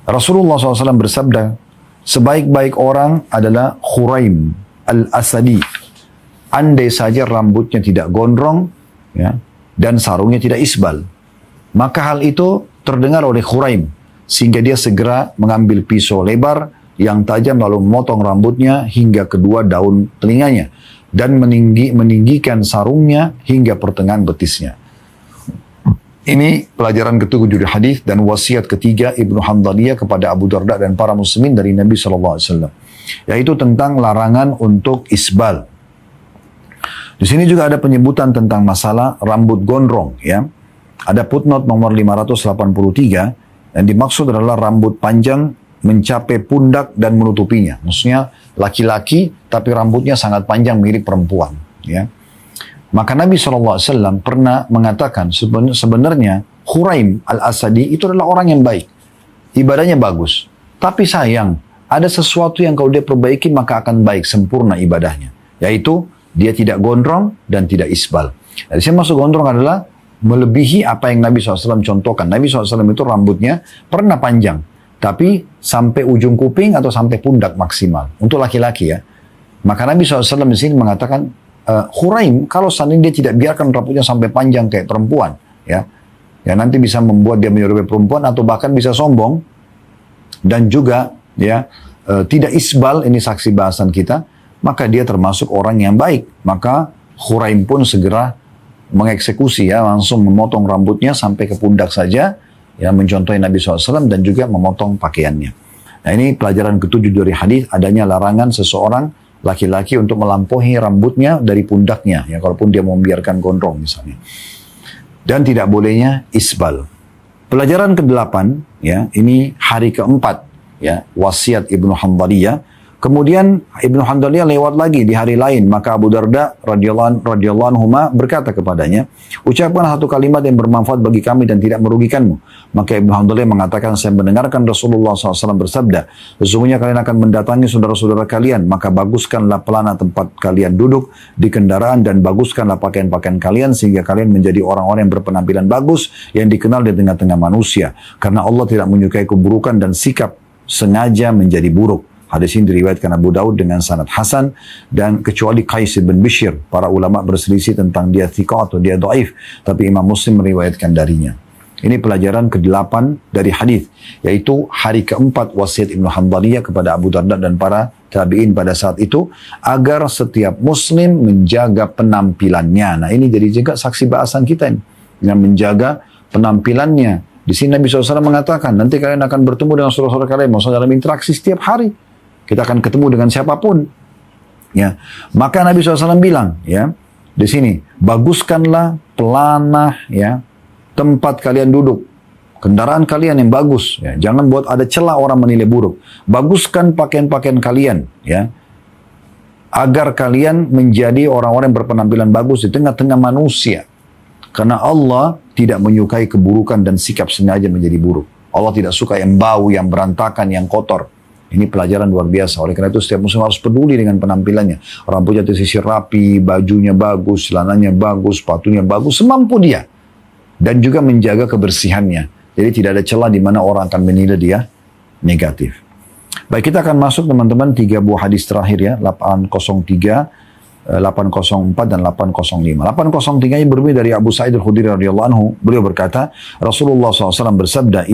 Rasulullah SAW bersabda, sebaik-baik orang adalah Khuraim al-Asadi. Andai saja rambutnya tidak gondrong, ya, dan sarungnya tidak isbal. Maka hal itu terdengar oleh Khuraim, sehingga dia segera mengambil pisau lebar yang tajam lalu memotong rambutnya hingga kedua daun telinganya dan meninggikan sarungnya hingga pertengahan betisnya. Ini pelajaran ketujuh dari hadis dan wasiat ketiga Ibnu Hanbaliyah kepada Abu Darda dan para muslimin dari Nabi SAW, yaitu tentang larangan untuk isbal. Di sini juga ada penyebutan tentang masalah rambut gondrong, ya. Ada footnote nomor 583 yang dimaksud adalah rambut panjang mencapai pundak dan menutupinya. Maksudnya laki-laki tapi rambutnya sangat panjang mirip perempuan. Ya. Maka Nabi SAW pernah mengatakan sebenarnya Khuraim al-Asadi itu adalah orang yang baik. Ibadahnya bagus. Tapi sayang, ada sesuatu yang kalau dia perbaiki maka akan baik, sempurna ibadahnya. Yaitu dia tidak gondrong dan tidak isbal. Dari sini maksud gondrong adalah melebihi apa yang Nabi SAW contohkan. Nabi SAW itu rambutnya pernah panjang, tapi sampai ujung kuping atau sampai pundak maksimal. Untuk laki-laki ya. Maka Nabi SAW di sini mengatakan, Khuraim, kalau seandainya dia tidak biarkan rambutnya sampai panjang kayak perempuan, ya, yang nanti bisa membuat dia menyerupai perempuan atau bahkan bisa sombong, dan juga ya tidak isbal, ini saksi bahasan kita, maka dia termasuk orang yang baik. Maka Khuraim pun segera mengeksekusi, ya, langsung memotong rambutnya sampai ke pundak saja, ya, mencontohi Nabi SAW, dan juga memotong pakaiannya. Nah, ini pelajaran ketujuh dari hadis, adanya larangan seseorang laki-laki untuk melampaui rambutnya dari pundaknya, ya, kalaupun dia mau membiarkan gondrong misalnya. Dan tidak bolehnya isbal. Pelajaran ke-8, ya, ini hari keempat, ya, wasiat Ibnu Hanbaliyah. Kemudian Ibnu Hanbaliyah lewat lagi di hari lain, maka Abu Darda radhiyallahu anhu berkata kepadanya, ucapkan satu kalimat yang bermanfaat bagi kami dan tidak merugikanmu. Maka Ibnu Hanbaliyah mengatakan, saya mendengarkan Rasulullah SAW bersabda, sesungguhnya kalian akan mendatangi saudara-saudara kalian, maka baguskanlah pelana tempat kalian duduk di kendaraan dan baguskanlah pakaian-pakaian kalian sehingga kalian menjadi orang-orang yang berpenampilan bagus yang dikenal di tengah-tengah manusia. Karena Allah tidak menyukai keburukan dan sikap sengaja menjadi buruk. Hadis ini diriwayatkan Abu Daud dengan sanad hasan, dan kecuali Qais bin Bishr, para ulama berselisih tentang dia thiqah atau dia dhaif, tapi Imam Muslim meriwayatkan darinya. Ini pelajaran ke-8 dari hadis, yaitu hari keempat wasiat Ibnu Hanbaliyah kepada Abu Darda dan para tabi'in pada saat itu, agar setiap muslim menjaga penampilannya. Nah, ini jadi juga saksi bahasan kita ini, yang menjaga penampilannya. Di sini Nabi SAW mengatakan, nanti kalian akan bertemu dengan saudara-saudara kalian, maksudnya dalam interaksi setiap hari. Kita akan ketemu dengan siapapun. Ya, maka Nabi SAW bilang, ya, di sini, baguskanlah pelana, ya, tempat kalian duduk, kendaraan kalian yang bagus. Ya, jangan buat ada celah orang menilai buruk. Baguskan pakaian-pakaian kalian, ya, agar kalian menjadi orang-orang yang berpenampilan bagus di tengah-tengah manusia. Karena Allah tidak menyukai keburukan dan sikap sengaja menjadi buruk. Allah tidak suka yang bau, yang berantakan, yang kotor. Ini pelajaran luar biasa. Oleh karena itu setiap muslim harus peduli dengan penampilannya. Rambutnya disisir rapi, bajunya bagus, celananya bagus, sepatunya bagus, semampu dia. Dan juga menjaga kebersihannya. Jadi tidak ada celah di mana orang akan menilai dia negatif. Baik, kita akan masuk teman-teman 3 buah hadis terakhir, ya. 803, 804 dan 805. 803 ini berbeda dari Abu Sa'id al-Khudri radhiyallahu anhu. Beliau berkata, Rasulullah SAW bersabda,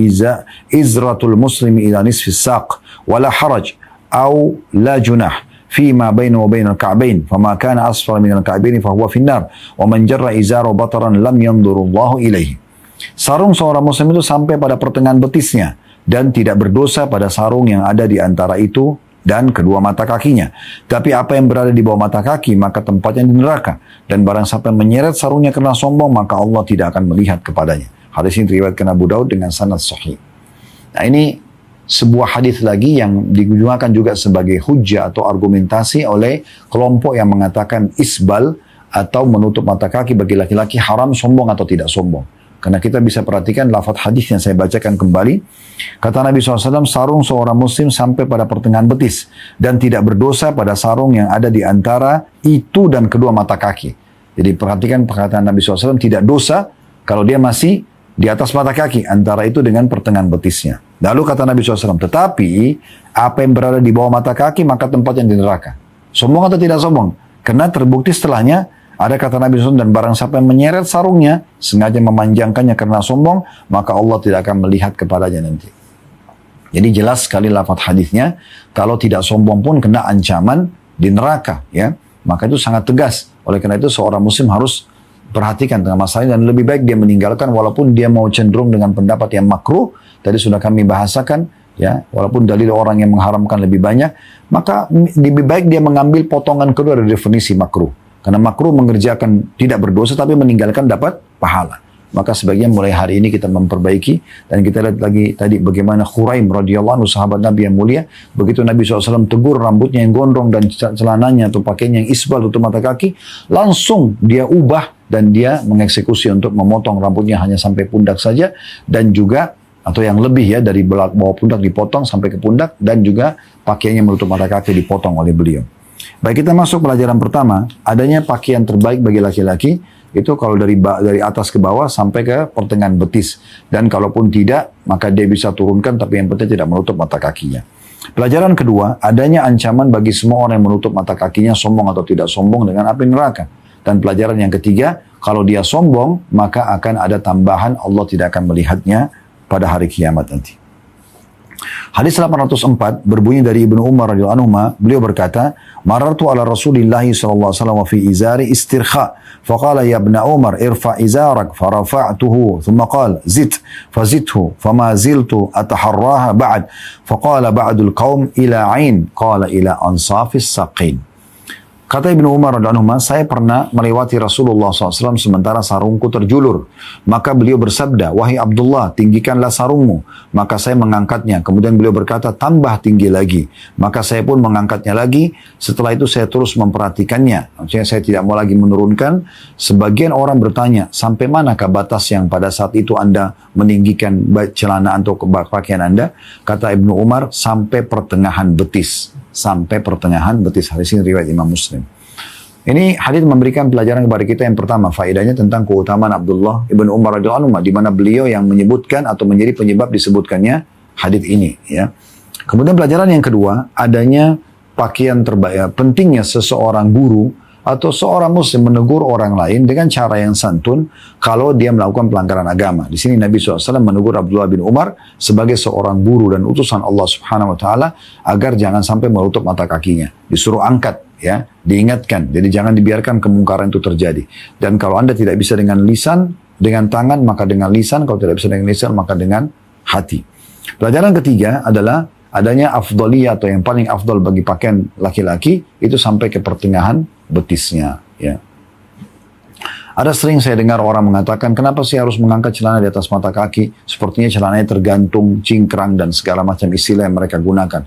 izratul muslimi ila nisfi saq, wala haraj, au la junah, fima bainu wa bainal ka'bain, fama kana asfala minal ka'bain fahuwa finnar, wa man jarra izara bataran lam yandurullahu ilaihi. Sarung seorang muslim itu sampai pada pertengahan betisnya, dan tidak berdosa pada sarung yang ada di antara itu dan kedua mata kakinya. Tapi apa yang berada di bawah mata kaki, maka tempatnya di neraka. Dan barang siapa menyeret sarungnya karena sombong, maka Allah tidak akan melihat kepadanya. Hadis ini diriwayatkan Abu Daud dengan sanad sahih. Nah, ini sebuah hadis lagi yang digunakan juga sebagai hujjah atau argumentasi oleh kelompok yang mengatakan isbal atau menutup mata kaki bagi laki-laki haram, sombong atau tidak sombong. Karena kita bisa perhatikan lafaz hadis yang saya bacakan kembali. Kata Nabi SAW, sarung seorang muslim sampai pada pertengahan betis. Dan tidak berdosa pada sarung yang ada di antara itu dan kedua mata kaki. Jadi perhatikan perkataan Nabi SAW, tidak dosa kalau dia masih di atas mata kaki. Antara itu dengan pertengahan betisnya. Lalu kata Nabi SAW, tetapi apa yang berada di bawah mata kaki, maka tempatnya di neraka. Sombong atau tidak sombong? Karena terbukti setelahnya, ada kata Nabi SAW, dan barang siapa yang menyeret sarungnya, sengaja memanjangkannya karena sombong, maka Allah tidak akan melihat kepadanya nanti. Jadi jelas sekali lafaz hadisnya, kalau tidak sombong pun kena ancaman di neraka, ya. Maka itu sangat tegas. Oleh karena itu seorang muslim harus perhatikan tentang masalah ini, dan lebih baik dia meninggalkan walaupun dia mau cenderung dengan pendapat yang makruh. Tadi sudah kami bahasakan, ya, walaupun dalil orang yang mengharamkan lebih banyak, maka lebih baik dia mengambil potongan kedua dari definisi makruh. Karena makruh mengerjakan tidak berdosa tapi meninggalkan dapat pahala. Maka sebagian mulai hari ini kita memperbaiki, dan kita lihat lagi tadi bagaimana Khuraim radhiyallahu anhu, sahabat Nabi yang mulia, begitu Nabi SAW tegur rambutnya yang gondrong dan celananya atau pakainya yang isbal tutup mata kaki, langsung dia ubah dan dia mengeksekusi untuk memotong rambutnya hanya sampai pundak saja, dan juga atau yang lebih, ya, dari bawah pundak dipotong sampai ke pundak, dan juga pakaiannya menutup mata kaki dipotong oleh beliau. Baik, kita masuk pelajaran pertama, adanya pakaian terbaik bagi laki-laki, itu kalau dari atas ke bawah sampai ke pertengahan betis. Dan kalaupun tidak, maka dia bisa turunkan, tapi yang penting tidak menutup mata kakinya. Pelajaran kedua, adanya ancaman bagi semua orang yang menutup mata kakinya, sombong atau tidak sombong, dengan api neraka. Dan pelajaran yang ketiga, Kalau dia sombong, maka akan ada tambahan, Allah tidak akan melihatnya pada hari kiamat nanti. Hadis 804 berbunyi dari Ibnu Umar radhiyallahu anhu, beliau berkata, "Marartu ala Rasulillah sallallahu alaihi wasallam fi izari istirkha, faqala ya Ibn Umar irfa izarak, farafa'tuhu, thumma qala zid, fazidhu, fama ziltu ataharraha ba'd, faqala ba'dul qaum ila ain, qala ila ansafis saqin." Kata Ibnu Umar radhiyallahu anhu, saya pernah melewati Rasulullah SAW sementara sarungku terjulur. Maka beliau bersabda, "Wahai Abdullah, tinggikanlah sarungmu." Maka saya mengangkatnya. Kemudian beliau berkata, "Tambah tinggi lagi." Maka saya pun mengangkatnya lagi. Setelah itu saya terus memperhatikannya. Maksudnya saya tidak mau lagi menurunkan. Sebagian orang bertanya, sampai manakah batas yang pada saat itu Anda meninggikan celana atau pakaian Anda? Kata Ibnu Umar, sampai pertengahan betis. Sampai pertengahan betis. Hadis ini riwayat Imam Muslim. Ini hadis memberikan pelajaran kepada kita yang pertama, faedahnya tentang keutamaan Abdullah ibn Umar radhiyallahu anhu, di mana beliau yang menyebutkan atau menjadi penyebab disebutkannya hadis ini. Ya. Kemudian pelajaran yang kedua, adanya pakaian terbaik. Pentingnya seseorang guru atau seorang muslim menegur orang lain dengan cara yang santun kalau dia melakukan pelanggaran agama. Di sini Nabi SAW menegur Abdullah bin Umar sebagai seorang guru dan utusan Allah Subhanahu Wa Taala agar jangan sampai menutup mata kakinya. Disuruh angkat, ya, diingatkan. Jadi jangan dibiarkan kemungkaran itu terjadi. Dan kalau Anda tidak bisa dengan lisan, dengan tangan, maka dengan lisan. Kalau tidak bisa dengan lisan, maka dengan hati. Pelajaran ketiga adalah adanya afdaliyah atau yang paling afdal bagi pakaian laki-laki itu sampai ke pertengahan betisnya. Ya. Ada sering saya dengar orang mengatakan, kenapa sih harus mengangkat celana di atas mata kaki? Sepertinya celananya tergantung, cingkrang, dan segala macam istilah yang mereka gunakan.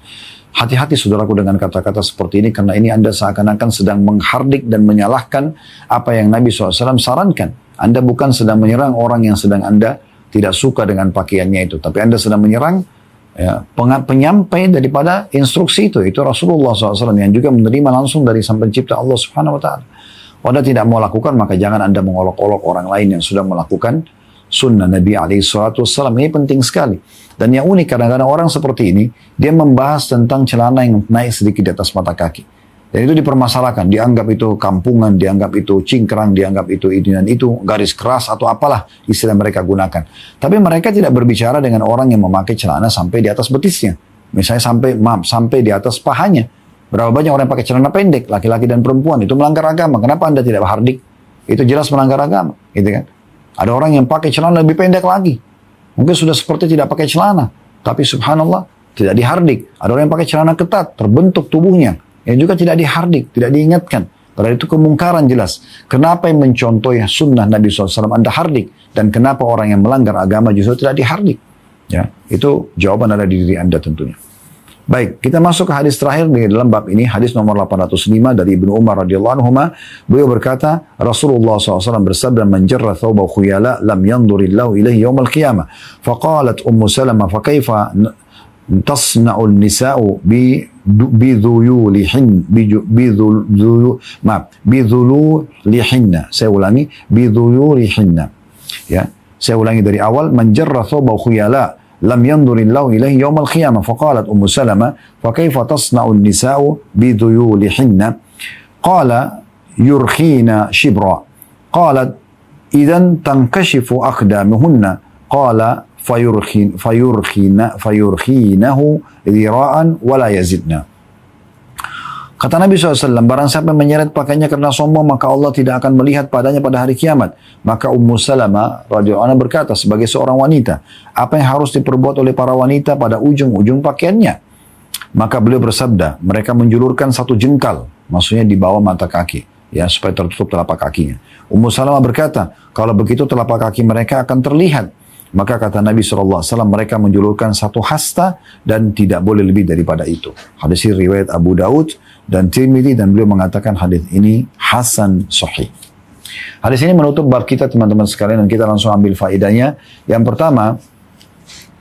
Hati-hati saudaraku dengan kata-kata seperti ini, karena ini Anda seakan-akan sedang menghardik dan menyalahkan apa yang Nabi SAW sarankan. Anda bukan sedang menyerang orang yang sedang Anda tidak suka dengan pakaiannya itu, tapi Anda sedang menyerang penyampai daripada instruksi itu Rasulullah SAW yang juga menerima langsung dari Sang Pencipta Allah Subhanahu Wa Taala. Anda tidak mau lakukan, maka jangan Anda mengolok-olok orang lain yang sudah melakukan sunnah Nabi SAW. Ini penting sekali. Dan yang unik, kadang-kadang orang seperti ini, dia membahas tentang celana yang naik sedikit di atas mata kaki. Dan itu dipermasalahkan, dianggap itu kampungan, dianggap itu cingkrang, dianggap itu ini dan itu, garis keras atau apalah istilah mereka gunakan. Tapi mereka tidak berbicara dengan orang yang memakai celana sampai di atas betisnya. Misalnya sampai di atas pahanya. Berapa banyak orang yang pakai celana pendek, laki-laki dan perempuan, itu melanggar agama. Kenapa Anda tidak hardik? Itu jelas melanggar agama, gitu kan? Ada orang yang pakai celana lebih pendek lagi. Mungkin sudah seperti tidak pakai celana. Tapi subhanallah, tidak dihardik. Ada orang yang pakai celana ketat, terbentuk tubuhnya. Yang juga tidak dihardik, tidak diingatkan. Padahal itu kemungkaran jelas. Kenapa yang mencontohi sunnah Nabi SAW Anda hardik? Dan kenapa orang yang melanggar agama justru tidak dihardik? Ya, itu jawaban ada di diri Anda tentunya. Baik, kita masuk ke hadis terakhir di dalam bab ini, hadis nomor 805 dari Ibnu Umar radhiyallahu anhu. Beliau berkata, Rasulullah SAW bersabda, "Man jarra thawba khuyala lam yandurillahu ilaihi yawmal qiyamah." Faqalat Ummu Salamah, "Fa kaifa tasna'u an-nisa'u bidhululihinna." Saya ulangi, bidhululihinna. Ya, saya ulangi dari awal, "Man jarra thawba khuyala lam yandurillahu ilaihi yawmal qiyamah." Faqalat Ummu Salamah, "Fa kaifa tasna'u an-nisa'u bidhululihinna?" Qala yurkhina shibra. Qalat idzan tankashifu aqdamuhunna. Qala fayurkhinahu dhira'an wala yazidna. Kata Nabi SAW, barang siapa menyeret pakaiannya karena sombong, maka Allah tidak akan melihat padanya pada hari kiamat. Maka Ummu Salamah radhiyallahu anha berkata sebagai seorang wanita, apa yang harus diperbuat oleh para wanita pada ujung-ujung pakaiannya? Maka beliau bersabda, mereka menjulurkan satu jengkal, maksudnya di bawah mata kaki, ya, supaya tertutup telapak kakinya. Ummu Salamah berkata, kalau begitu telapak kaki mereka akan terlihat. Maka kata Nabi SAW, mereka menjulurkan satu hasta dan tidak boleh lebih daripada itu. Hadis ini riwayat Abu Daud dan Tirmidzi, dan beliau mengatakan hadis ini hasan sahih. Hadis ini menutup bab kita teman-teman sekalian, dan kita langsung ambil faedahnya. Yang pertama,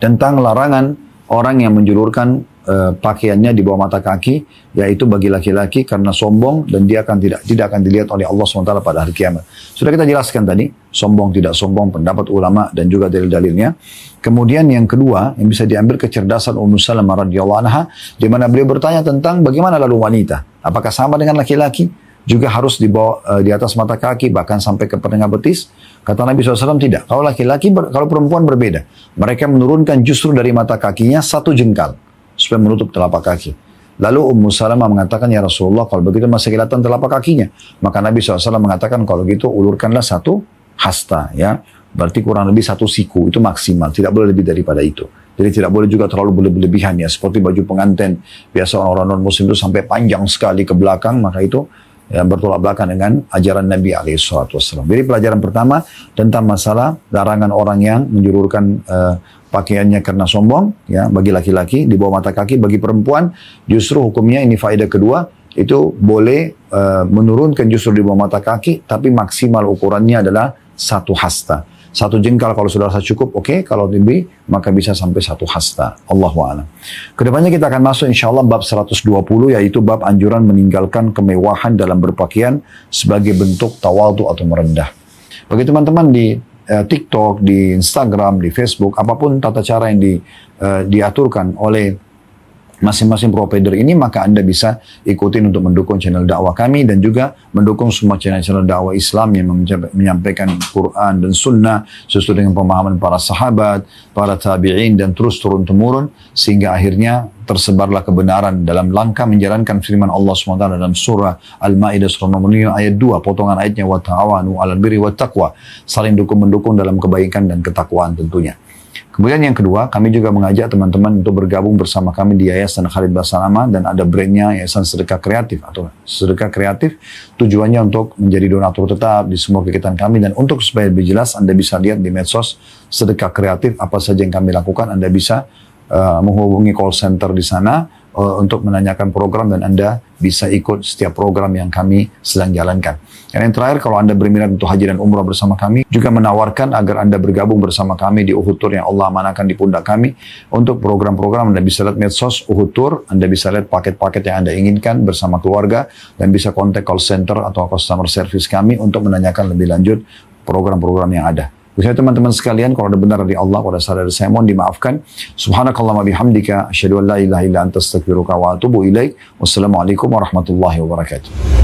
tentang larangan orang yang menjulurkan pakaiannya di bawah mata kaki, yaitu bagi laki-laki karena sombong, dan dia akan tidak akan dilihat oleh Allah SWT pada hari kiamat. Sudah kita jelaskan tadi, sombong tidak sombong, pendapat ulama dan juga dalil-dalilnya. Kemudian yang kedua, yang bisa diambil kecerdasan Ummu Salamah radhiyallahu anha, di mana beliau bertanya tentang bagaimana lalu wanita, apakah sama dengan laki-laki? juga harus dibawa di atas mata kaki, bahkan sampai ke pertengahan betis? Kata Nabi SAW, tidak. Kalau laki-laki, kalau perempuan berbeda. Mereka menurunkan justru dari mata kakinya 1 jengkal, supaya menutup telapak kaki. Lalu Ummu Salamah mengatakan, ya Rasulullah, kalau begitu masih kelihatan telapak kakinya. Maka Nabi SAW mengatakan, kalau gitu ulurkanlah 1 hasta, ya. Berarti kurang lebih 1 siku, itu maksimal. Tidak boleh lebih daripada itu. Jadi tidak boleh juga terlalu berlebihan, ya. Seperti baju pengantin, biasa orang-orang non-muslim itu sampai panjang sekali ke belakang, maka itu ya, bertolak belakang dengan ajaran Nabi SAW. Jadi pelajaran pertama tentang masalah larangan orang yang menjulurkan pakaiannya karena sombong, ya, bagi laki-laki di bawah mata kaki. Bagi perempuan justru hukumnya, ini faedah kedua, itu boleh menurunkan justru di bawah mata kaki, tapi maksimal ukurannya adalah 1 hasta. 1 jengkal kalau sudah rasa cukup, oke. Kalau lebih, maka bisa sampai 1 hasta. Allahu a'lam. Kedepannya kita akan masuk insya Allah bab 120, yaitu bab anjuran meninggalkan kemewahan dalam berpakaian sebagai bentuk tawadhu atau merendah. Bagi teman-teman di TikTok, di Instagram, di Facebook, apapun tata cara yang diaturkan oleh masing-masing provider ini, maka Anda bisa ikutin untuk mendukung channel dakwah kami dan juga mendukung semua channel-channel dakwah Islam yang menyampaikan Quran dan Sunnah sesuai dengan pemahaman para sahabat, para tabi'in, dan terus turun-temurun sehingga akhirnya tersebarlah kebenaran dalam langkah menjalankan firman Allah SWT dalam surah Al-Ma'idah surah nomor 5 ayat 2, potongan ayatnya, wa ta'awanu 'alal birri wat taqwa, saling dukung-mendukung dalam kebaikan dan ketakwaan tentunya. Kemudian yang kedua, kami juga mengajak teman-teman untuk bergabung bersama kami di Yayasan Khalid Basalamah, dan ada brandnya Yayasan Sedekah Kreatif atau Sedekah Kreatif. Tujuannya untuk menjadi donatur tetap di semua kegiatan kami, dan untuk supaya lebih jelas Anda bisa lihat di medsos Sedekah Kreatif apa saja yang kami lakukan. Anda bisa menghubungi call center di sana untuk menanyakan program, dan Anda bisa ikut setiap program yang kami sedang jalankan. Dan yang terakhir, kalau Anda berminat untuk haji dan umrah bersama kami, juga menawarkan agar Anda bergabung bersama kami di Uhud Tour yang Allah amanahkan di pundak kami. Untuk program-program Anda bisa lihat medsos Uhud Tour, Anda bisa lihat paket-paket yang Anda inginkan bersama keluarga, dan bisa kontak call center atau customer service kami untuk menanyakan lebih lanjut program-program yang ada. Jadi teman-teman sekalian, kalau ada benar dari Allah, kalau ada salah dari saya, mohon dimaafkan. Subhanakallahumma bihamdika, asyhadu an la ilaha illa anta astaghfiruka wa atubu ilaik. Wassalamualaikum warahmatullahi wabarakatuh.